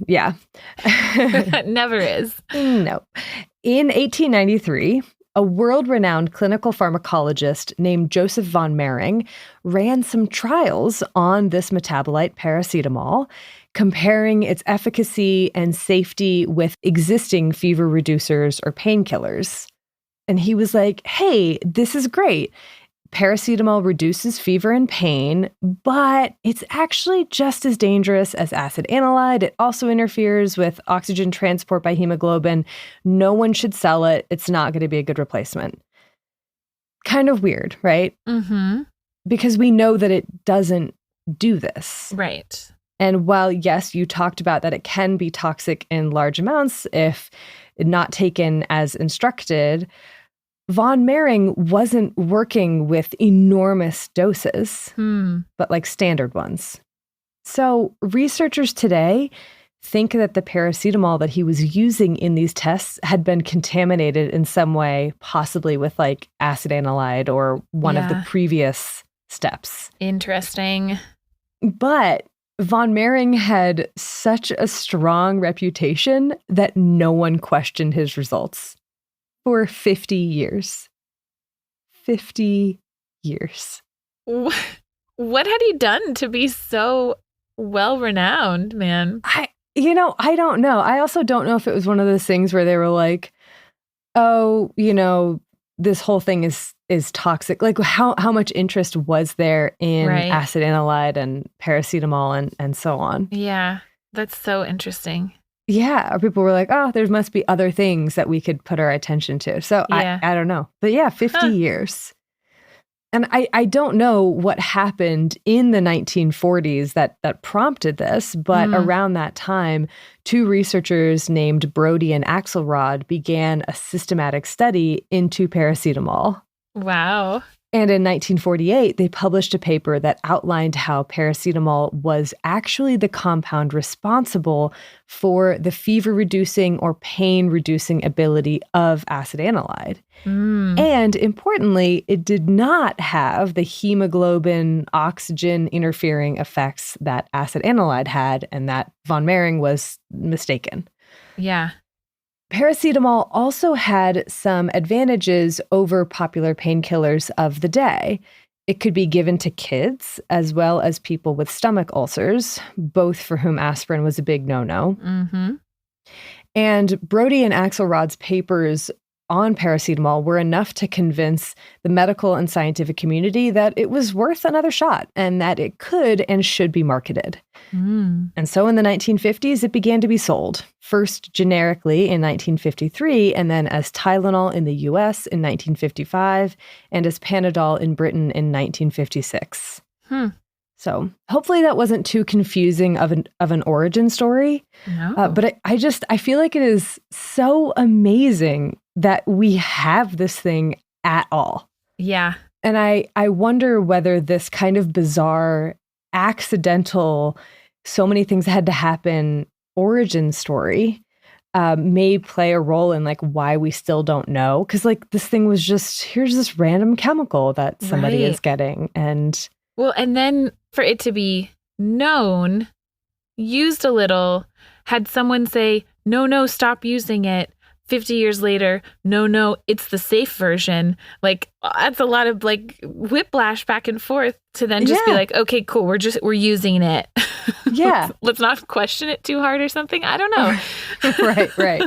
Yeah. Never is. No. In 1893, a world-renowned clinical pharmacologist named Joseph von Mering ran some trials on this metabolite paracetamol, comparing its efficacy and safety with existing fever reducers or painkillers. And he was like, hey, this is great. Paracetamol reduces fever and pain, but it's actually just as dangerous as acetanilide. It also interferes with oxygen transport by hemoglobin. No one should sell it. It's not going to be a good replacement. Kind of weird, right? Mm-hmm. Because we know that it doesn't do this. Right. And while, yes, you talked about that it can be toxic in large amounts if not taken as instructed, von Mering wasn't working with enormous doses, but like standard ones. So researchers today think that the paracetamol that he was using in these tests had been contaminated in some way, possibly with like acetanilide or one of the previous steps. Interesting. But von Mering had such a strong reputation that no one questioned his results. For 50 years. 50 years. What had he done to be so well-renowned, man? I don't know. I also don't know if it was one of those things where they were like, oh, this whole thing is toxic. Like how much interest was there in acetanilide and paracetamol and so on? Yeah, that's so interesting. Yeah, or people were like, oh, there must be other things that we could put our attention to. So I don't know. But yeah, 50 years. And I don't know what happened in the 1940s that prompted this, but around that time, two researchers named Brody and Axelrod began a systematic study into paracetamol. Wow. And in 1948, they published a paper that outlined how paracetamol was actually the compound responsible for the fever-reducing or pain-reducing ability of acetanilide. And importantly, it did not have the hemoglobin oxygen interfering effects that acetanilide had, and that von Mering was mistaken. Yeah. Paracetamol also had some advantages over popular painkillers of the day. It could be given to kids as well as people with stomach ulcers, both for whom aspirin was a big no-no. And Brody and Axelrod's papers on paracetamol were enough to convince the medical and scientific community that it was worth another shot and that it could and should be marketed. And so in the 1950s, it began to be sold, first generically in 1953, and then as Tylenol in the US in 1955, and as Panadol in Britain in 1956. So hopefully that wasn't too confusing of an origin story. No. But I feel like it is so amazing that we have this thing at all. Yeah. And I wonder whether this kind of bizarre, accidental, so many things had to happen origin story may play a role in like why we still don't know. Because like this thing was just, here's this random chemical that somebody is getting. And well, and then for it to be known, used a little, had someone say, no, stop using it. 50 years later, no, it's the safe version. Like, that's a lot of like whiplash back and forth to then just be like, okay, cool. We're using it. Yeah. Let's not question it too hard or something. I don't know. Right.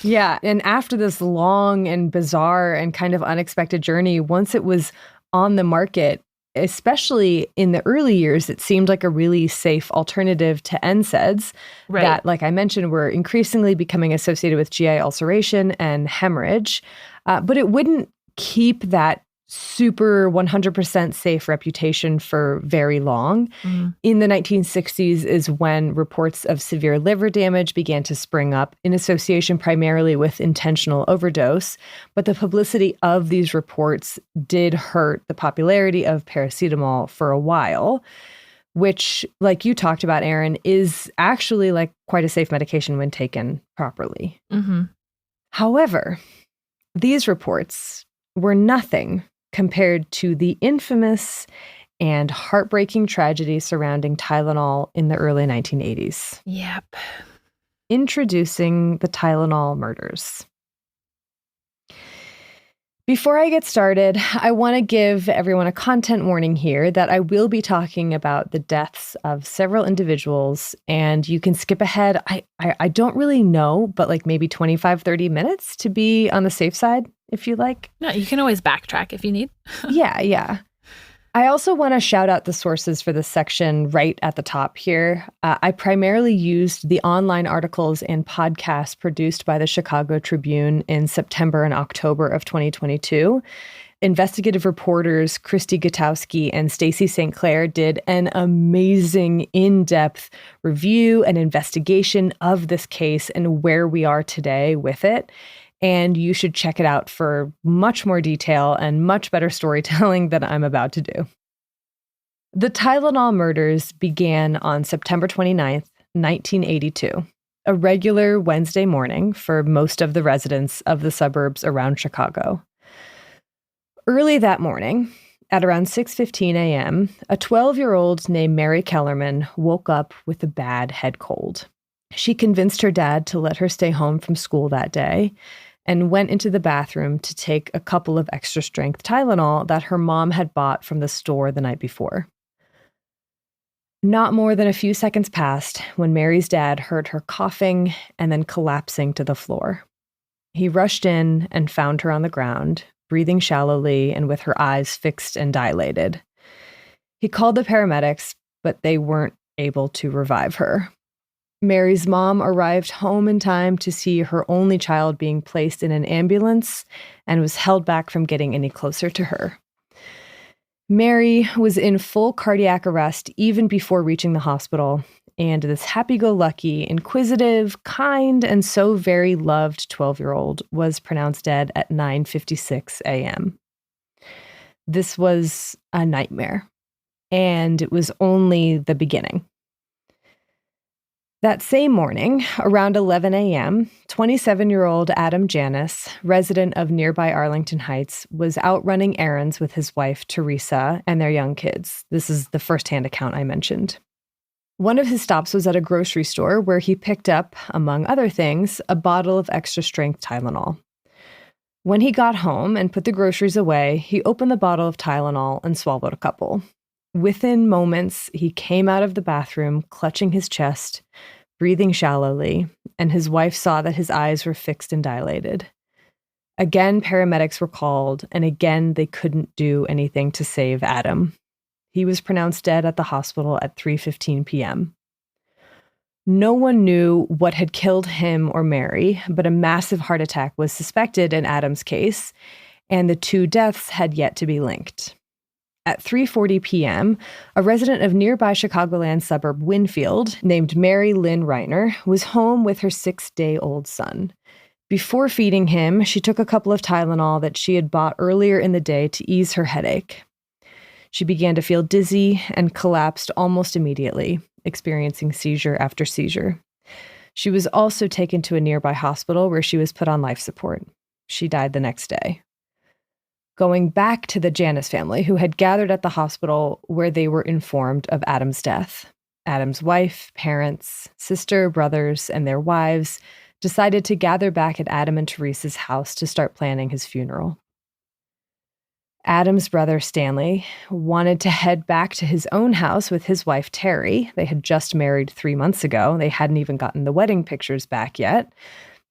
Yeah. And after this long and bizarre and kind of unexpected journey, once it was on the market, especially in the early years, it seemed like a really safe alternative to NSAIDs that, like I mentioned, were increasingly becoming associated with GI ulceration and hemorrhage. But it wouldn't keep that super 100% safe reputation for very long. In the 1960s is when reports of severe liver damage began to spring up in association primarily with intentional overdose. But the publicity of these reports did hurt the popularity of paracetamol for a while, which, like you talked about, Erin, is actually like quite a safe medication when taken properly. However, these reports were nothing compared to the infamous and heartbreaking tragedy surrounding Tylenol in the early 1980s. Yep. Introducing the Tylenol murders. Before I get started, I want to give everyone a content warning here that I will be talking about the deaths of several individuals, and you can skip ahead. I don't really know, but like maybe 25, 30 minutes to be on the safe side, if you like. No, you can always backtrack if you need. Yeah. I also want to shout out the sources for this section right at the top here. I primarily used the online articles and podcasts produced by the Chicago Tribune in September and October of 2022. Investigative reporters Christy Gutowski and Stacey St. Clair did an amazing in-depth review and investigation of this case and where we are today with it. And you should check it out for much more detail and much better storytelling than I'm about to do. The Tylenol murders began on September 29th, 1982, a regular Wednesday morning for most of the residents of the suburbs around Chicago. Early that morning, at around 6:15 a.m., a 12-year-old named Mary Kellerman woke up with a bad head cold. She convinced her dad to let her stay home from school that day and went into the bathroom to take a couple of extra-strength Tylenol that her mom had bought from the store the night before. Not more than a few seconds passed when Mary's dad heard her coughing and then collapsing to the floor. He rushed in and found her on the ground, breathing shallowly and with her eyes fixed and dilated. He called the paramedics, but they weren't able to revive her. Mary's mom arrived home in time to see her only child being placed in an ambulance and was held back from getting any closer to her. Mary was in full cardiac arrest even before reaching the hospital, and this happy-go-lucky, inquisitive, kind, and so very loved 12-year-old was pronounced dead at 9:56 a.m. This was a nightmare, and it was only the beginning. That same morning, around 11 a.m., 27-year-old Adam Janis, resident of nearby Arlington Heights, was out running errands with his wife, Teresa, and their young kids. This is the firsthand account I mentioned. One of his stops was at a grocery store where he picked up, among other things, a bottle of extra-strength Tylenol. When he got home and put the groceries away, he opened the bottle of Tylenol and swallowed a couple. Within moments, he came out of the bathroom, clutching his chest, breathing shallowly, and his wife saw that his eyes were fixed and dilated. Again, paramedics were called, and again, they couldn't do anything to save Adam. He was pronounced dead at the hospital at 3:15 p.m. No one knew what had killed him or Mary, but a massive heart attack was suspected in Adam's case, and the two deaths had yet to be linked. At 3:40 p.m., a resident of nearby Chicagoland suburb Winfield, named Mary Lynn Reiner, was home with her 6-day-old son. Before feeding him, she took a couple of Tylenol that she had bought earlier in the day to ease her headache. She began to feel dizzy and collapsed almost immediately, experiencing seizure after seizure. She was also taken to a nearby hospital where she was put on life support. She died the next day. Going back to the Janis family, who had gathered at the hospital where they were informed of Adam's death. Adam's wife, parents, sister, brothers, and their wives decided to gather back at Adam and Teresa's house to start planning his funeral. Adam's brother, Stanley, wanted to head back to his own house with his wife, Terry. They had just married 3 months ago. They hadn't even gotten the wedding pictures back yet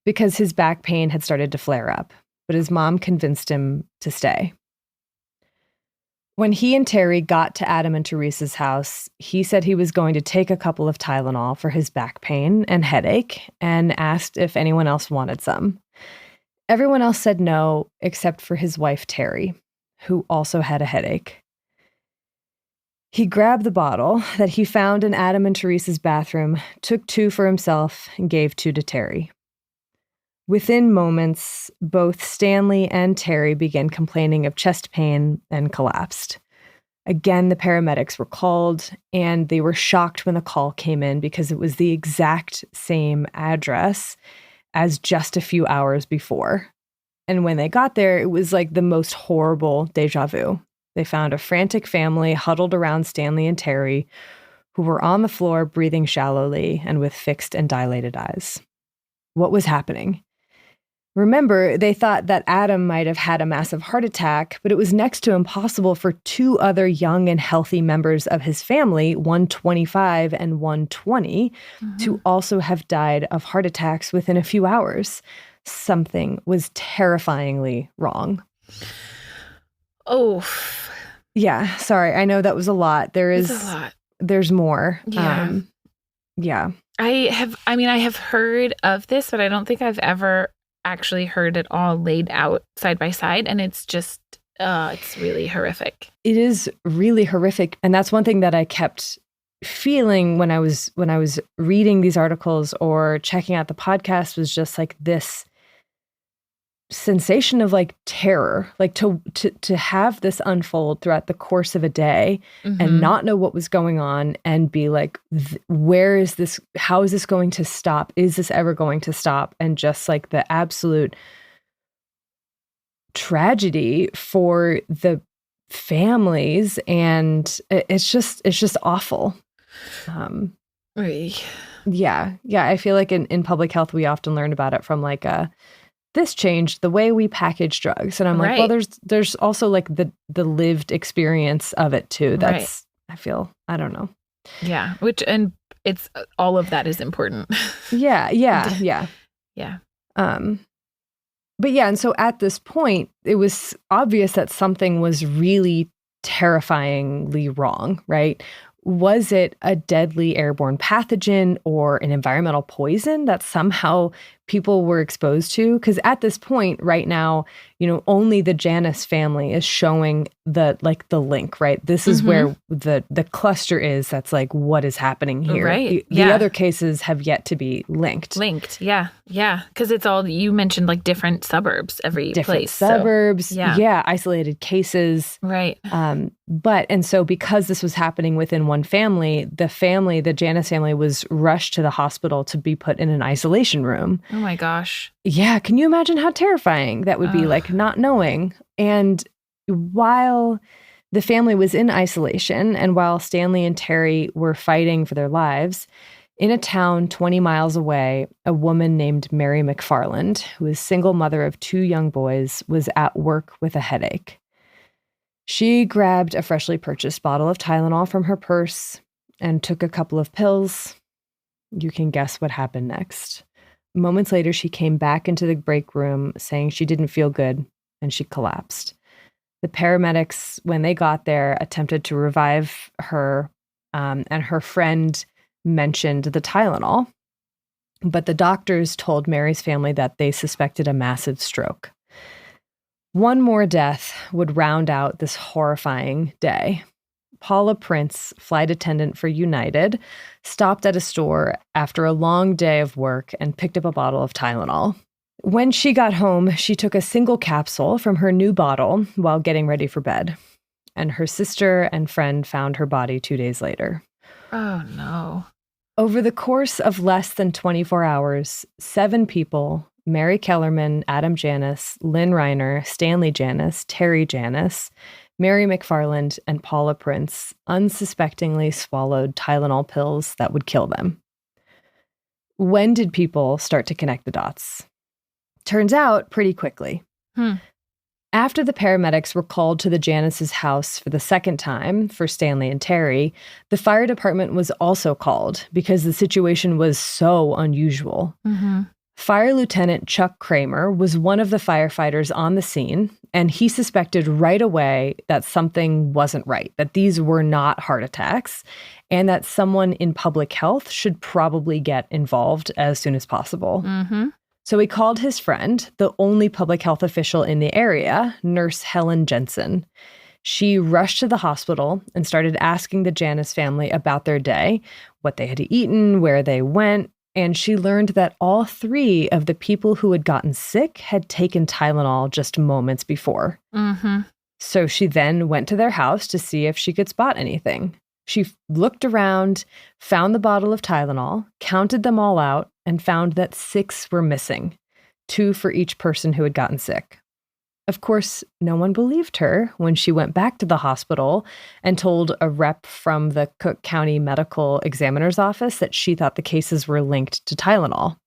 because his back pain had started to flare up. But his mom convinced him to stay. When he and Terry got to Adam and Teresa's house, he said he was going to take a couple of Tylenol for his back pain and headache and asked if anyone else wanted some. Everyone else said no, except for his wife, Terry, who also had a headache. He grabbed the bottle that he found in Adam and Teresa's bathroom, took 2 for himself, and gave 2 to Terry. Within moments, both Stanley and Terry began complaining of chest pain and collapsed. Again, the paramedics were called, and they were shocked when the call came in because it was the exact same address as just a few hours before. And when they got there, it was like the most horrible deja vu. They found a frantic family huddled around Stanley and Terry, who were on the floor breathing shallowly and with fixed and dilated eyes. What was happening? Remember, they thought that Adam might have had a massive heart attack, but it was next to impossible for two other young and healthy members of his family, 125 and 120, to also have died of heart attacks within a few hours. Something was terrifyingly wrong. Oh. Yeah, sorry. I know that was a lot. It's a lot. There's more. Yeah. Yeah. I have heard of this, but I don't think I've ever actually heard it all laid out side by side. And it's just, it's really horrific. It is really horrific. And that's one thing that I kept feeling when I was reading these articles or checking out the podcast, was just like this sensation of like terror, like to have this unfold throughout the course of a day and not know what was going on and be like, where is this? How is this going to stop? Is this ever going to stop? And just like the absolute tragedy for the families. And it's just awful. Yeah. I feel like in public health, we often learn about it from like this changed the way we package drugs. And I'm like, well, there's also like the lived experience of it too. That's, I feel, I don't know. Yeah. And it's, all of that is important. Yeah. But yeah. And so at this point, it was obvious that something was really terrifyingly wrong, right? Was it a deadly airborne pathogen or an environmental poison that somehow people were exposed to? Because at this point right now, only the Janus family is showing the link, right? This is where the cluster is. That's like, what is happening here? Right. The other cases have yet to be linked. Yeah. Because it's all, you mentioned like different suburbs, different place. Suburbs. So, isolated cases. Right. And so because this was happening within one family, the Janus family was rushed to the hospital to be put in an isolation room. Oh my gosh. Yeah. Can you imagine how terrifying that would be, like not knowing? And while the family was in isolation and while Stanley and Terry were fighting for their lives, in a town 20 miles away, a woman named Mary McFarland, who is single mother of 2 young boys, was at work with a headache. She grabbed a freshly purchased bottle of Tylenol from her purse and took a couple of pills. You can guess what happened next. Moments later, she came back into the break room saying she didn't feel good, and she collapsed. The paramedics, when they got there, attempted to revive her, and her friend mentioned the Tylenol. But the doctors told Mary's family that they suspected a massive stroke. One more death would round out this horrifying day. Paula Prince, flight attendant for United, stopped at a store after a long day of work and picked up a bottle of Tylenol. When she got home, she took a single capsule from her new bottle while getting ready for bed. And her sister and friend found her body 2 days later. Oh, no. Over the course of less than 24 hours, 7 people, Mary Kellerman, Adam Janus, Lynn Reiner, Stanley Janus, Terry Janus, Mary McFarland, and Paula Prince unsuspectingly swallowed Tylenol pills that would kill them. When did people start to connect the dots? Turns out pretty quickly. After the paramedics were called to the Janus' house for the second time for Stanley and Terry, the fire department was also called because the situation was so unusual. Fire Lieutenant Chuck Kramer was one of the firefighters on the scene, and he suspected right away that something wasn't right, that these were not heart attacks, and that someone in public health should probably get involved as soon as possible. So he called his friend, the only public health official in the area, Nurse Helen Jensen. She rushed to the hospital and started asking the Janus family about their day, what they had eaten, where they went, and she learned that all 3 of the people who had gotten sick had taken Tylenol just moments before. So she then went to their house to see if she could spot anything. She looked around, found the bottle of Tylenol, counted them all out, and found that 6 were missing, 2 for each person who had gotten sick. Of course, no one believed her when she went back to the hospital and told a rep from the Cook County Medical Examiner's Office that she thought the cases were linked to Tylenol.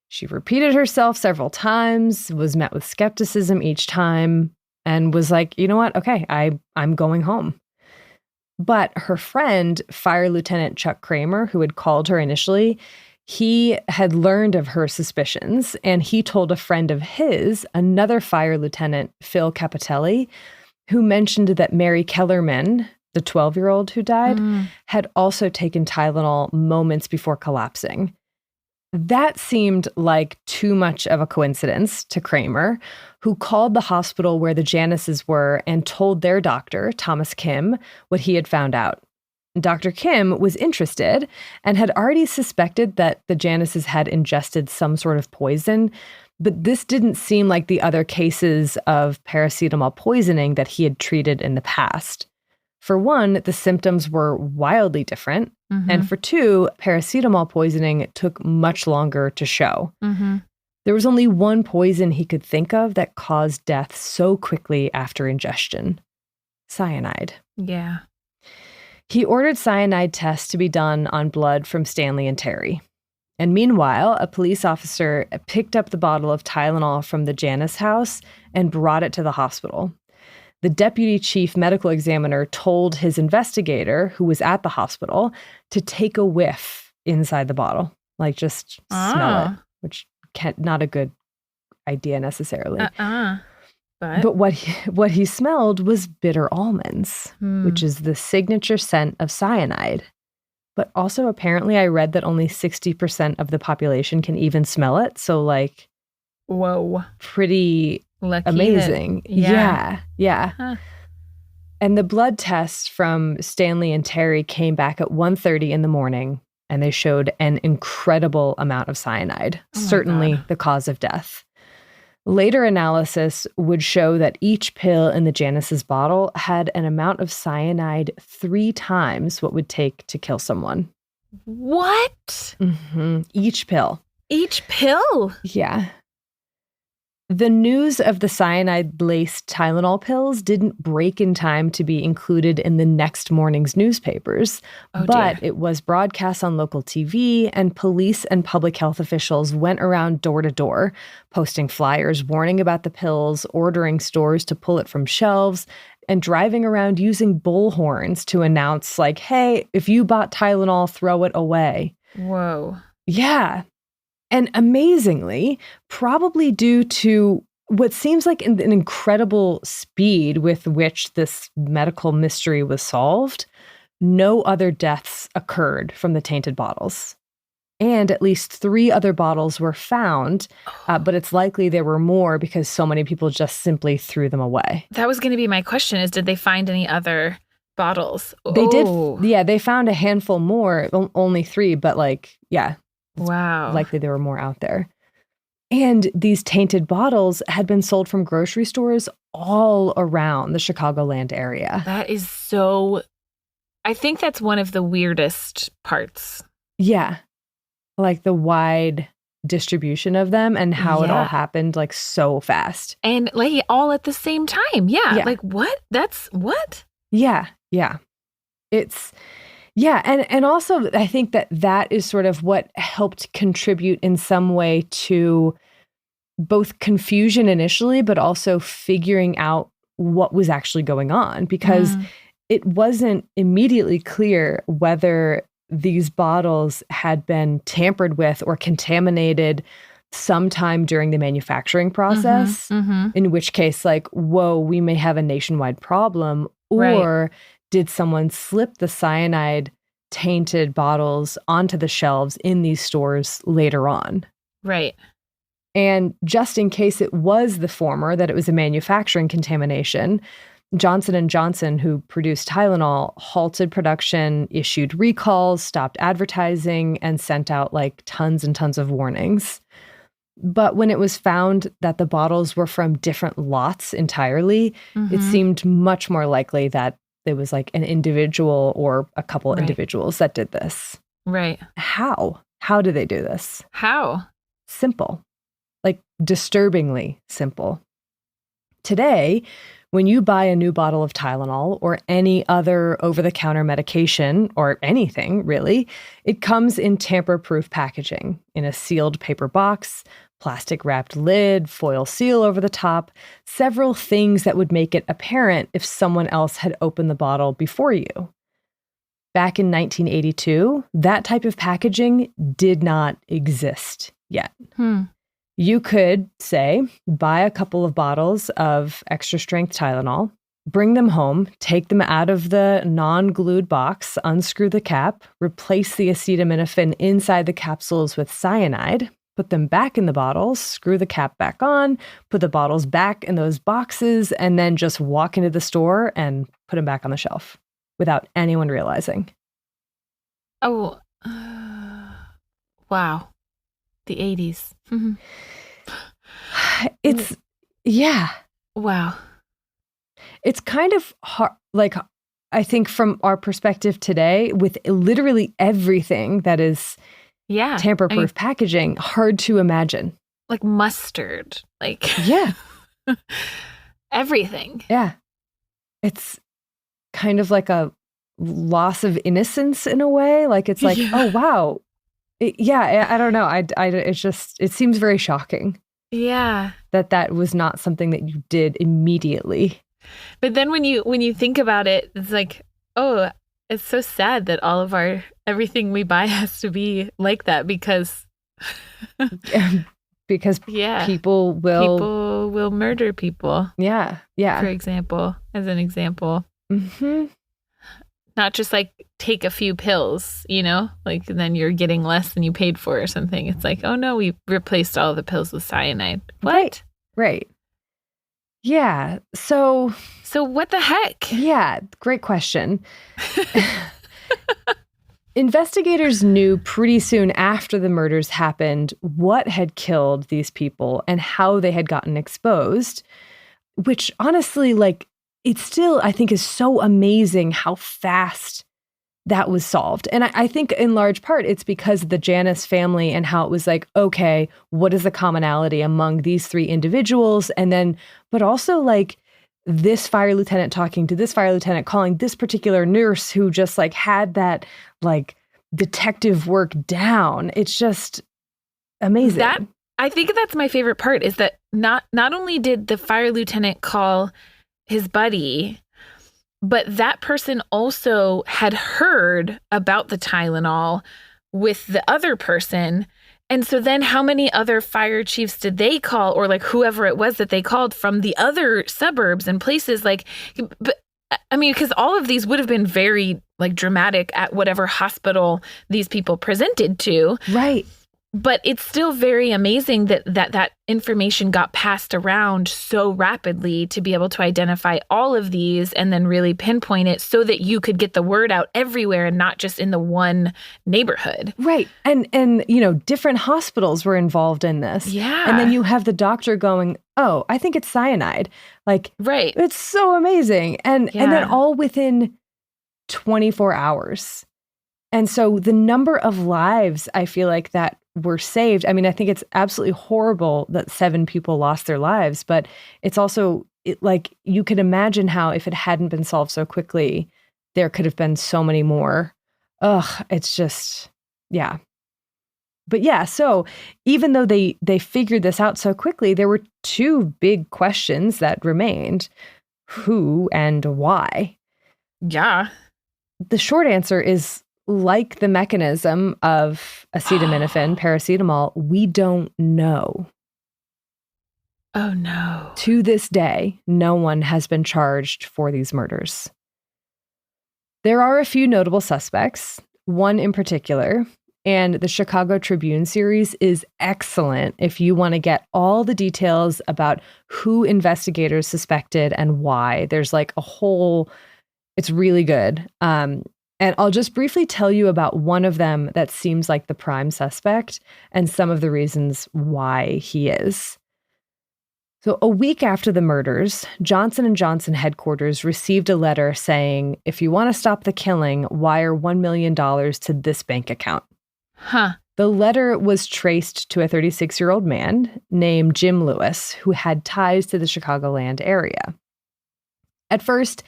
She repeated herself several times, was met with skepticism each time, and was like, you know what? Okay, I'm going home. But her friend, Fire Lieutenant Chuck Kramer, who had called her initially, he had learned of her suspicions, and he told a friend of his, another Fire Lieutenant, Phil Capitelli, who mentioned that Mary Kellerman, the 12-year-old who died, had also taken Tylenol moments before collapsing. That seemed like too much of a coincidence to Kramer, who called the hospital where the Janices were and told their doctor, Thomas Kim, what he had found out. Dr. Kim was interested and had already suspected that the Janices had ingested some sort of poison, but this didn't seem like the other cases of paracetamol poisoning that he had treated in the past. For one, the symptoms were wildly different. And for two, paracetamol poisoning took much longer to show. There was only one poison he could think of that caused death so quickly after ingestion: cyanide. Yeah. He ordered cyanide tests to be done on blood from Stanley and Terry. And meanwhile, a police officer picked up the bottle of Tylenol from the Janis house and brought it to the hospital. The deputy chief medical examiner told his investigator, who was at the hospital, to take a whiff inside the bottle, like just smell it, which not a good idea necessarily. But what he smelled was bitter almonds, which is the signature scent of cyanide. But also, apparently, I read that only 60% of the population can even smell it. So, like, whoa, pretty lucky amazing. Yeah. Huh. And the blood tests from Stanley and Terry came back at 1:30 in the morning, and they showed an incredible amount of cyanide, certainly the cause of death. Later analysis would show that each pill in the Janice's bottle had an amount of cyanide 3 times what would take to kill someone. What? Each pill. Each pill? Yeah. The news of the cyanide-laced Tylenol pills didn't break in time to be included in the next morning's newspapers, but it was broadcast on local TV, and police and public health officials went around door to door, posting flyers warning about the pills, ordering stores to pull it from shelves, and driving around using bullhorns to announce, like, hey, if you bought Tylenol, throw it away. Whoa. Yeah. And amazingly, probably due to what seems like an incredible speed with which this medical mystery was solved, no other deaths occurred from the tainted bottles. And at least 3 other bottles were found, but it's likely there were more because so many people just simply threw them away. That was going to be my question, is did they find any other bottles? They did. Yeah, they found a handful more, only 3, but like, yeah. Wow. Likely there were more out there. And these tainted bottles had been sold from grocery stores all around the Chicagoland area. That is so... I think that's one of the weirdest parts. Yeah. Like the wide distribution of them and how it all happened like so fast. And like all at the same time. Yeah. Like what? That's what? Yeah. It's... Yeah, and also I think that is sort of what helped contribute in some way to both confusion initially, but also figuring out what was actually going on, because it wasn't immediately clear whether these bottles had been tampered with or contaminated sometime during the manufacturing process, in which case, like, whoa, we may have a nationwide problem, or did someone slip the cyanide tainted bottles onto the shelves in these stores later on? Right. And just in case it was the former, that it was a manufacturing contamination, Johnson & Johnson, who produced Tylenol, halted production, issued recalls, stopped advertising, and sent out like tons and tons of warnings. But when it was found that the bottles were from different lots entirely, it seemed much more likely that it was like an individual or a couple individuals that did this. Right. How? How do they do this? How? Simple. Like disturbingly simple. Today, When you buy a new bottle of Tylenol or any other over-the-counter medication, or anything really, it comes in tamper-proof packaging, in a sealed paper box, plastic-wrapped lid, foil seal over the top, several things that would make it apparent if someone else had opened the bottle before you. Back in 1982, that type of packaging did not exist yet. You could, say, buy a couple of bottles of extra-strength Tylenol, bring them home, take them out of the non-glued box, unscrew the cap, replace the acetaminophen inside the capsules with cyanide, put them back in the bottles, screw the cap back on, put the bottles back in those boxes, and then just walk into the store and put them back on the shelf without anyone realizing. Oh, wow. The 80s. It's, yeah. Wow. It's kind of hard, like, I think from our perspective today, with literally everything that is tamper-proof packaging, hard to imagine. Like mustard. Like, yeah. Everything. Yeah. It's kind of like a loss of innocence in a way. Like, it's like, oh, wow. I don't know. It seems very shocking. Yeah. That was not something that you did immediately. But then when you think about it, it's like, oh, it's so sad that all of everything we buy has to be like that because people will murder people. Yeah. For example, as an example. Mm-hmm. Not just like take a few pills, like then you're getting less than you paid for or something. It's like, oh no, we replaced all the pills with cyanide. What? Right. Yeah. So what the heck? Yeah. Great question. Investigators knew pretty soon after the murders happened what had killed these people and how they had gotten exposed, which honestly, like, it still, I think, is so amazing how fast that was solved. And I think in large part, it's because of the Janus family and how it was like, okay, what is the commonality among these three individuals? And then, but also like this fire lieutenant talking to this fire lieutenant, calling this particular nurse who just like had that like detective work down. It's just amazing. I think that's my favorite part is that not only did the fire lieutenant call his buddy, but that person also had heard about the Tylenol with the other person. And so then how many other fire chiefs did they call, or like whoever it was that they called from the other suburbs and places? Like, but I mean, because all of these would have been very like dramatic at whatever hospital these people presented to. Right. But it's still very amazing that information got passed around so rapidly to be able to identify all of these and then really pinpoint it so that you could get the word out everywhere and not just in the one neighborhood. Right. And different hospitals were involved in this. Yeah. And then you have the doctor going, oh, I think it's cyanide. Like, right. It's so amazing. And then all within 24 hours. And so the number of lives I feel like that were saved. I mean, I think it's absolutely horrible that 7 people lost their lives, but it's also like you could imagine how if it hadn't been solved so quickly, there could have been so many more. Ugh, it's just, yeah. But yeah, so even though they figured this out so quickly, there were 2 big questions that remained. Who and why? Yeah. The short answer is, like the mechanism of acetaminophen, paracetamol, we don't know. Oh, no. To this day, no one has been charged for these murders. There are a few notable suspects, one in particular, and the Chicago Tribune series is excellent if you want to get all the details about who investigators suspected and why. There's like a whole, it's really good. And I'll just briefly tell you about one of them that seems like the prime suspect and some of the reasons why he is. So a week after the murders, Johnson & Johnson headquarters received a letter saying, if you want to stop the killing, wire $1 million to this bank account. Huh. The letter was traced to a 36-year-old man named Jim Lewis, who had ties to the Chicagoland area. At first,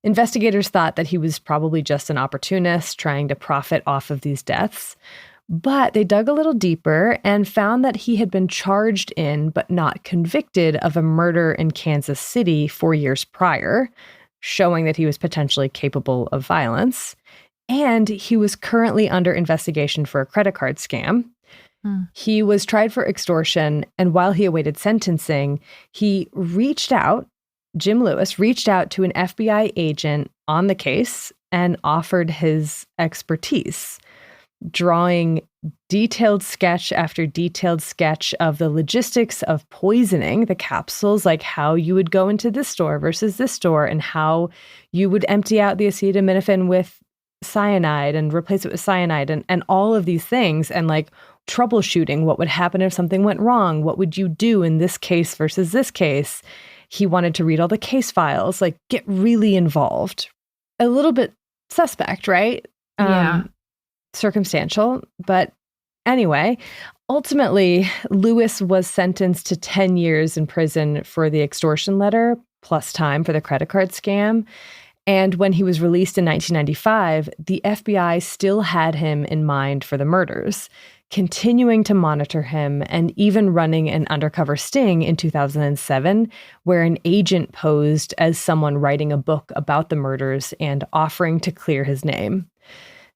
investigators thought that he was probably just an opportunist trying to profit off of these deaths. But they dug a little deeper and found that he had been charged in but not convicted of a murder in Kansas City 4 years prior, showing that he was potentially capable of violence. And he was currently under investigation for a credit card scam. He was tried for extortion, and while he awaited sentencing, Jim Lewis reached out to an FBI agent on the case and offered his expertise, drawing detailed sketch after detailed sketch of the logistics of poisoning the capsules, like how you would go into this store versus this store and how you would empty out the acetaminophen with cyanide and replace it with cyanide and all of these things, and like troubleshooting what would happen if something went wrong. What would you do in this case versus this case? He wanted to read all the case files, like get really involved. A little bit suspect, right? Yeah. Circumstantial. But anyway, ultimately, Lewis was sentenced to 10 years in prison for the extortion letter, plus time for the credit card scam. And when he was released in 1995, the FBI still had him in mind for the murders, continuing to monitor him and even running an undercover sting in 2007, where an agent posed as someone writing a book about the murders and offering to clear his name.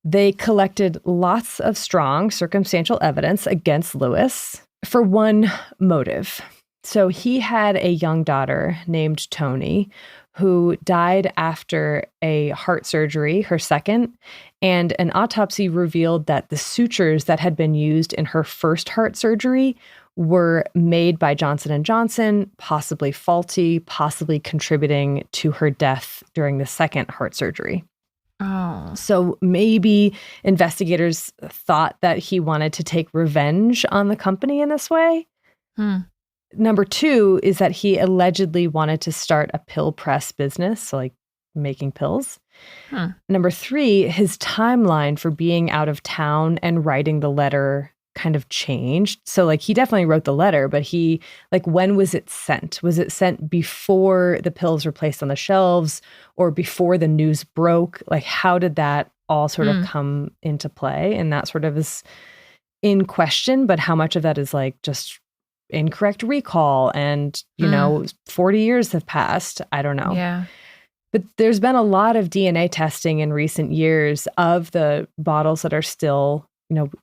They collected lots of strong circumstantial evidence against Lewis for one motive. So he had a young daughter named Toni who died after a heart surgery, her second, and an autopsy revealed that the sutures that had been used in her first heart surgery were made by Johnson & Johnson, possibly faulty, possibly contributing to her death during the second heart surgery. Oh. So maybe investigators thought that he wanted to take revenge on the company in this way. Number two is that he allegedly wanted to start a pill press business, so like making pills. Number three, his timeline for being out of town and writing the letter kind of changed. So like he definitely wrote the letter, but when was it sent? Was it sent before the pills were placed on the shelves or before the news broke? Like how did that all sort of come into play? And that sort of is in question, but how much of that is like just incorrect recall and, 40 years have passed. I don't know. Yeah. But there's been a lot of DNA testing in recent years of the bottles that are still,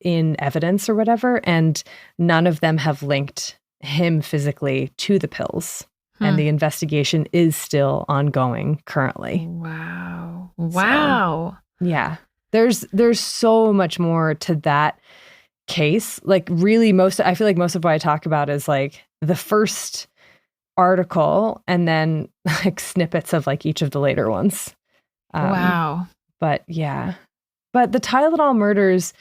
in evidence or whatever, and none of them have linked him physically to the pills. And the investigation is still ongoing currently. Wow. So, yeah. There's so much more to that case. Like really I feel like most of what I talk about is like the first article and then like snippets of like each of the later ones. Wow. But yeah. But the Tylenol murders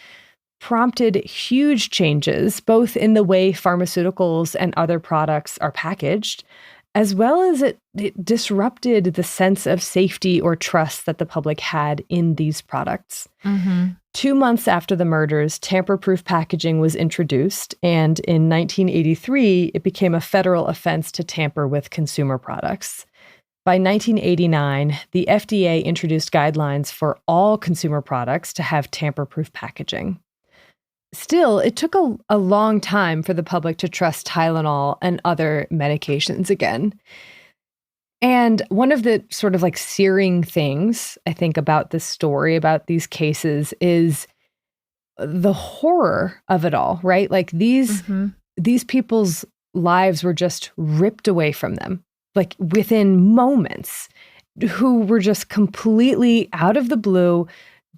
prompted huge changes, both in the way pharmaceuticals and other products are packaged, as well as it disrupted the sense of safety or trust that the public had in these products. 2 months after the murders, tamper-proof packaging was introduced, and in 1983, it became a federal offense to tamper with consumer products. By 1989, the FDA introduced guidelines for all consumer products to have tamper-proof packaging. Still, it took a long time for the public to trust Tylenol and other medications again. And one of the sort of like searing things, I think, about this story, about these cases, is the horror of it all, right? Like these people's lives were just ripped away from them, like within moments, who were just completely out of the blue,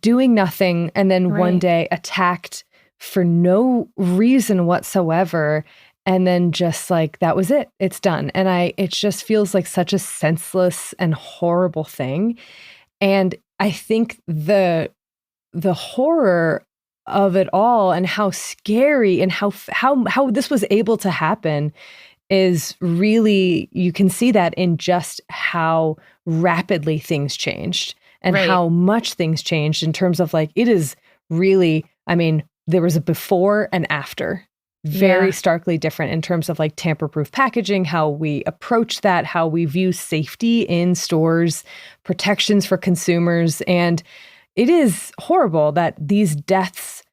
doing nothing, and then one day attacked for no reason whatsoever. And then just like, that was it. It's done. And it just feels like such a senseless and horrible thing. And I think the horror of it all and how scary and how this was able to happen is really, you can see that in just how rapidly things changed and how much things changed in terms of like, it is really, I mean, there was a before and after very starkly different in terms of like tamper-proof packaging, how we approach that, how we view safety in stores, protections for consumers. And it is horrible that these deaths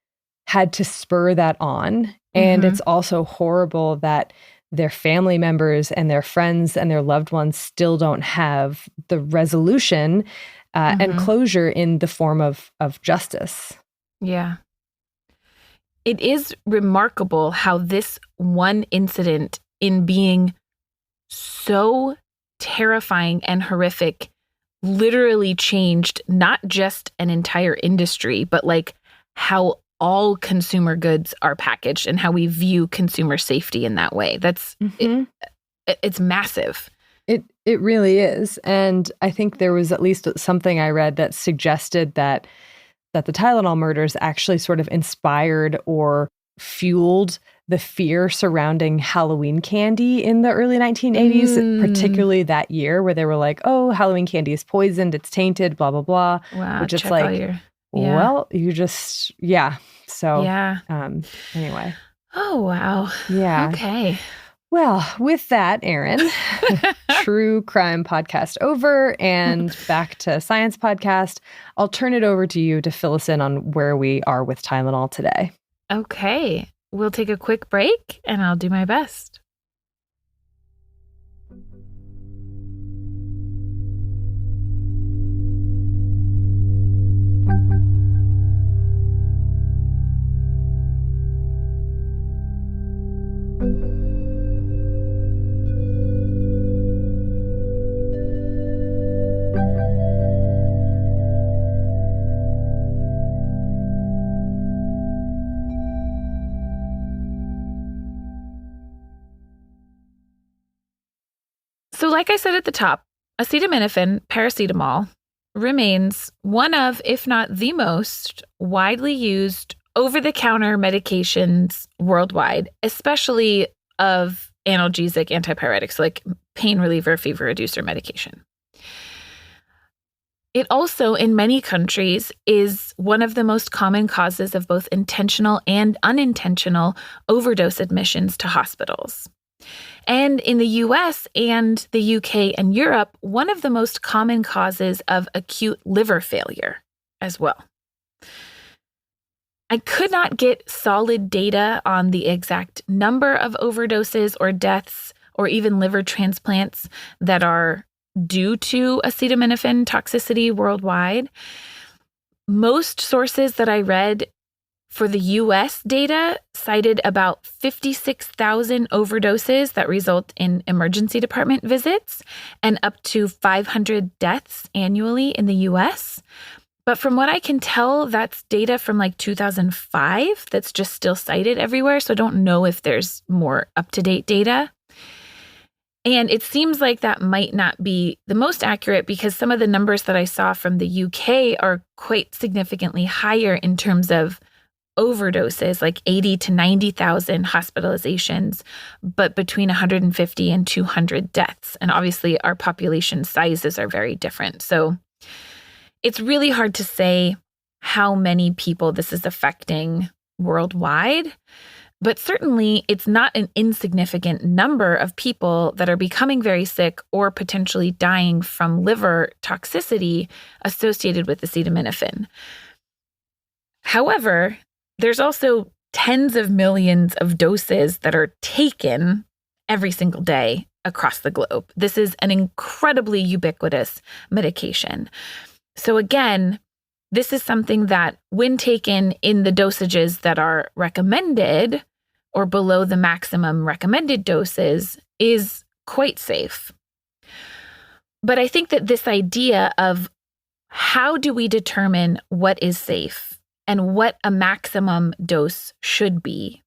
had to spur that on. And it's also horrible that their family members and their friends and their loved ones still don't have the resolution and closure in the form of justice. Yeah. It is remarkable how this one incident, in being so terrifying and horrific, literally changed not just an entire industry, but like how all consumer goods are packaged and how we view consumer safety in that way. That's it's massive. It really is. And I think there was at least something I read that suggested that the Tylenol murders actually sort of inspired or fueled the fear surrounding Halloween candy in the early 1980s, particularly that year where they were like, oh, Halloween candy is poisoned, it's tainted, blah, blah, blah. Wow. Which is like, well, you just, So, anyway. Oh, wow. Yeah. Okay. Well, with that, Erin, true crime podcast over and back to science podcast. I'll turn it over to you to fill us in on where we are with Tylenol today. Okay. We'll take a quick break and I'll do my best. So like I said at the top, acetaminophen, paracetamol, remains one of, if not the most widely used over-the-counter medications worldwide, especially of analgesic antipyretics, like pain reliever, fever reducer medication. It also, in many countries, is one of the most common causes of both intentional and unintentional overdose admissions to hospitals. And in the US and the UK and Europe, one of the most common causes of acute liver failure as well. I could not get solid data on the exact number of overdoses or deaths or even liver transplants that are due to acetaminophen toxicity worldwide. Most sources that I read for the US data cited about 56,000 overdoses that result in emergency department visits and up to 500 deaths annually in the US. But from what I can tell, that's data from like 2005 that's just still cited everywhere. So I don't know if there's more up-to-date data. And it seems like that might not be the most accurate because some of the numbers that I saw from the UK are quite significantly higher in terms of overdoses, like 80 to 90,000 hospitalizations, but between 150 and 200 deaths. And obviously our population sizes are very different. So it's really hard to say how many people this is affecting worldwide, but certainly it's not an insignificant number of people that are becoming very sick or potentially dying from liver toxicity associated with acetaminophen. However, there's also tens of millions of doses that are taken every single day across the globe. This is an incredibly ubiquitous medication. So again, this is something that when taken in the dosages that are recommended or below the maximum recommended doses is quite safe. But I think that this idea of how do we determine what is safe and what a maximum dose should be,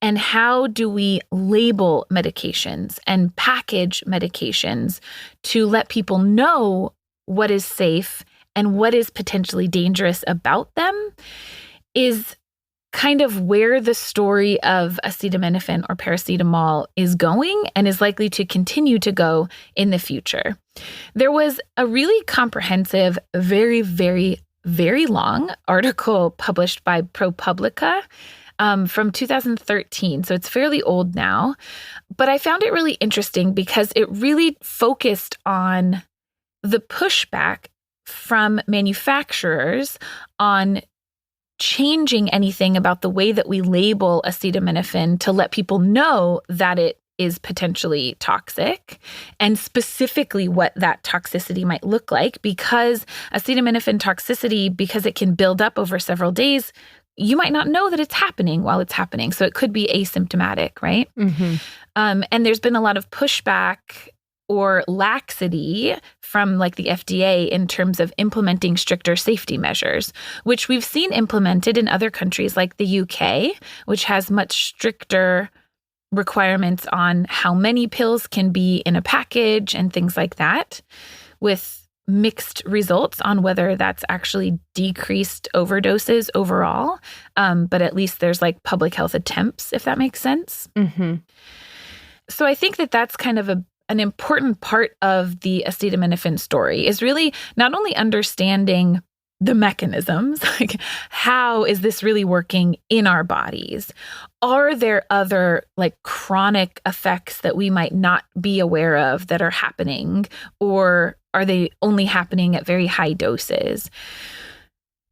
and how do we label medications and package medications to let people know what is safe and what is potentially dangerous about them is kind of where the story of acetaminophen or paracetamol is going and is likely to continue to go in the future. There was a really comprehensive, very, very, very long article published by ProPublica from 2013. So it's fairly old now. But I found it really interesting because it really focused on the pushback from manufacturers on changing anything about the way that we label acetaminophen to let people know that it is potentially toxic, and specifically what that toxicity might look like, because acetaminophen toxicity, because it can build up over several days, you might not know that it's happening while it's happening. So it could be asymptomatic, right? Mm-hmm. And there's been a lot of pushback or laxity from like the FDA in terms of implementing stricter safety measures, which we've seen implemented in other countries like the UK, which has much stricter requirements on how many pills can be in a package and things like that, with mixed results on whether that's actually decreased overdoses overall. But at least there's like public health attempts, if that makes sense. Mm-hmm. So I think that that's kind of an important part of the acetaminophen story, is really not only understanding the mechanisms, like how is this really working in our bodies? Are there other like chronic effects that we might not be aware of that are happening, or are they only happening at very high doses?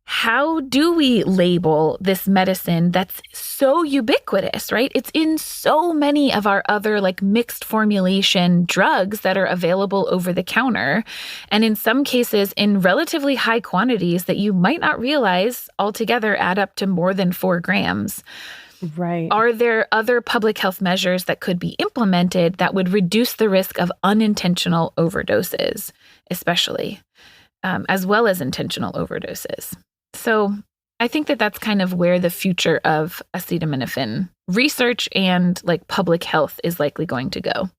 How do we label this medicine that's so ubiquitous, right? It's in so many of our other like mixed formulation drugs that are available over the counter. And in some cases, in relatively high quantities that you might not realize altogether add up to more than 4 grams. Right. Are there other public health measures that could be implemented that would reduce the risk of unintentional overdoses, especially, as well as intentional overdoses? So I think that that's kind of where the future of acetaminophen research and like public health is likely going to go.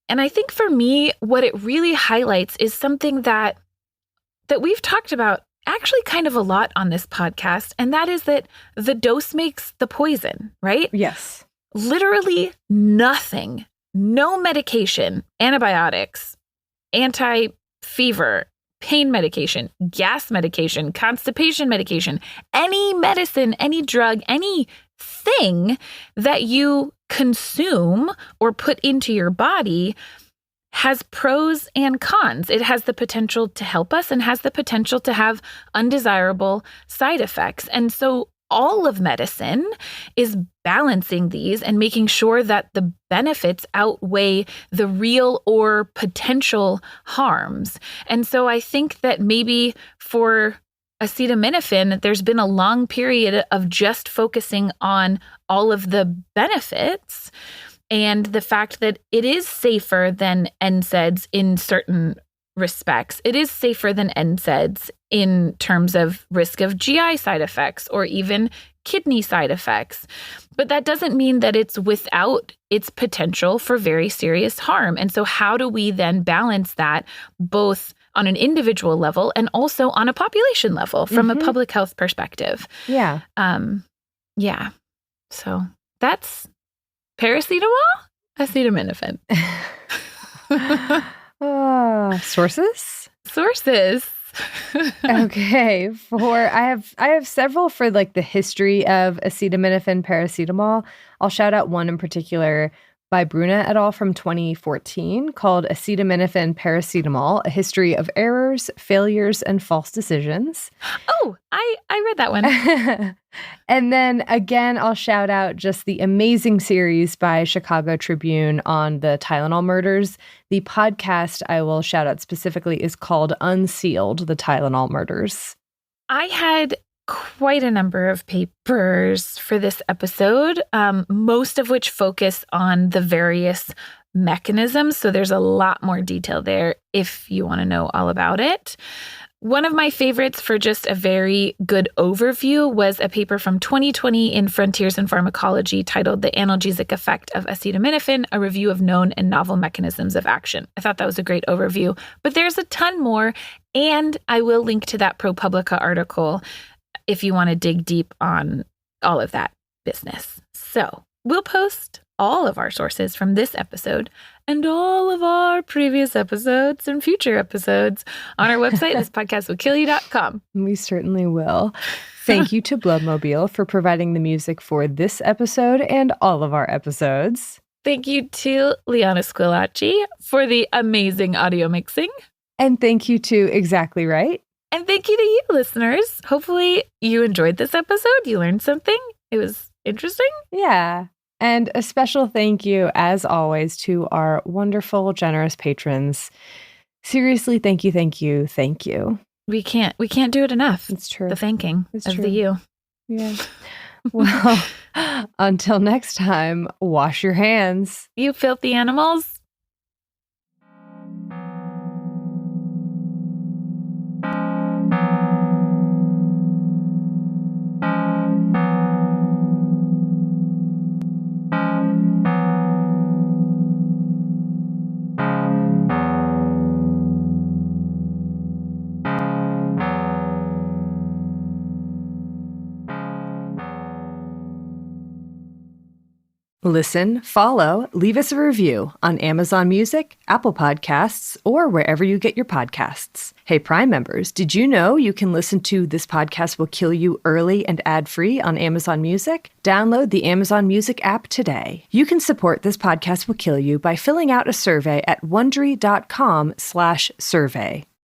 And I think for me, what it really highlights is something that we've talked about actually kind of a lot on this podcast, and that is that the dose makes the poison, right? Yes. Literally nothing, no medication, antibiotics, anti-fever, pain medication, gas medication, constipation medication, any medicine, any drug, anything that you consume or put into your body has pros and cons. It has the potential to help us and has the potential to have undesirable side effects. And so all of medicine is balancing these and making sure that the benefits outweigh the real or potential harms. And so I think that maybe for acetaminophen, there's been a long period of just focusing on all of the benefits and the fact that it is safer than NSAIDs in certain respects. It is safer than NSAIDs in terms of risk of GI side effects or even kidney side effects. But that doesn't mean that it's without its potential for very serious harm. And so how do we then balance that both on an individual level and also on a population level from a public health perspective? Yeah. Yeah. So that's paracetamol, acetaminophen. Sources? Sources. Okay. I have several for like the history of acetaminophen paracetamol. I'll shout out one in particular by Bruna et al. From 2014 called Acetaminophen Paracetamol, A History of Errors, Failures, and False Decisions. Oh, I read that one. And then again, I'll shout out just the amazing series by Chicago Tribune on the Tylenol murders. The podcast I will shout out specifically is called Unsealed, the Tylenol Murders. I had quite a number of papers for this episode, most of which focus on the various mechanisms. So there's a lot more detail there if you want to know all about it. One of my favorites for just a very good overview was a paper from 2020 in Frontiers in Pharmacology titled The Analgesic Effect of Acetaminophen, a Review of Known and Novel Mechanisms of Action. I thought that was a great overview, but there's a ton more, and I will link to that ProPublica article if you want to dig deep on all of that business. So we'll post all of our sources from this episode and all of our previous episodes and future episodes on our website, thispodcastwillkillyou.com. We certainly will. Thank you to Bloodmobile for providing the music for this episode and all of our episodes. Thank you to Liana Squilacci for the amazing audio mixing. And thank you to Exactly Right. And thank you to you, listeners. Hopefully you enjoyed this episode. You learned something. It was interesting. Yeah. And a special thank you, as always, to our wonderful, generous patrons. Seriously, thank you, thank you, thank you. We can't do it enough. It's true. The thanking It's of true. the you. Yeah. Well, until next time, wash your hands. You filthy animals. Listen, follow, leave us a review on Amazon Music, Apple Podcasts, or wherever you get your podcasts. Hey, Prime members, did you know you can listen to This Podcast Will Kill You early and ad-free on Amazon Music? Download the Amazon Music app today. You can support This Podcast Will Kill You by filling out a survey at Wondery.com/survey.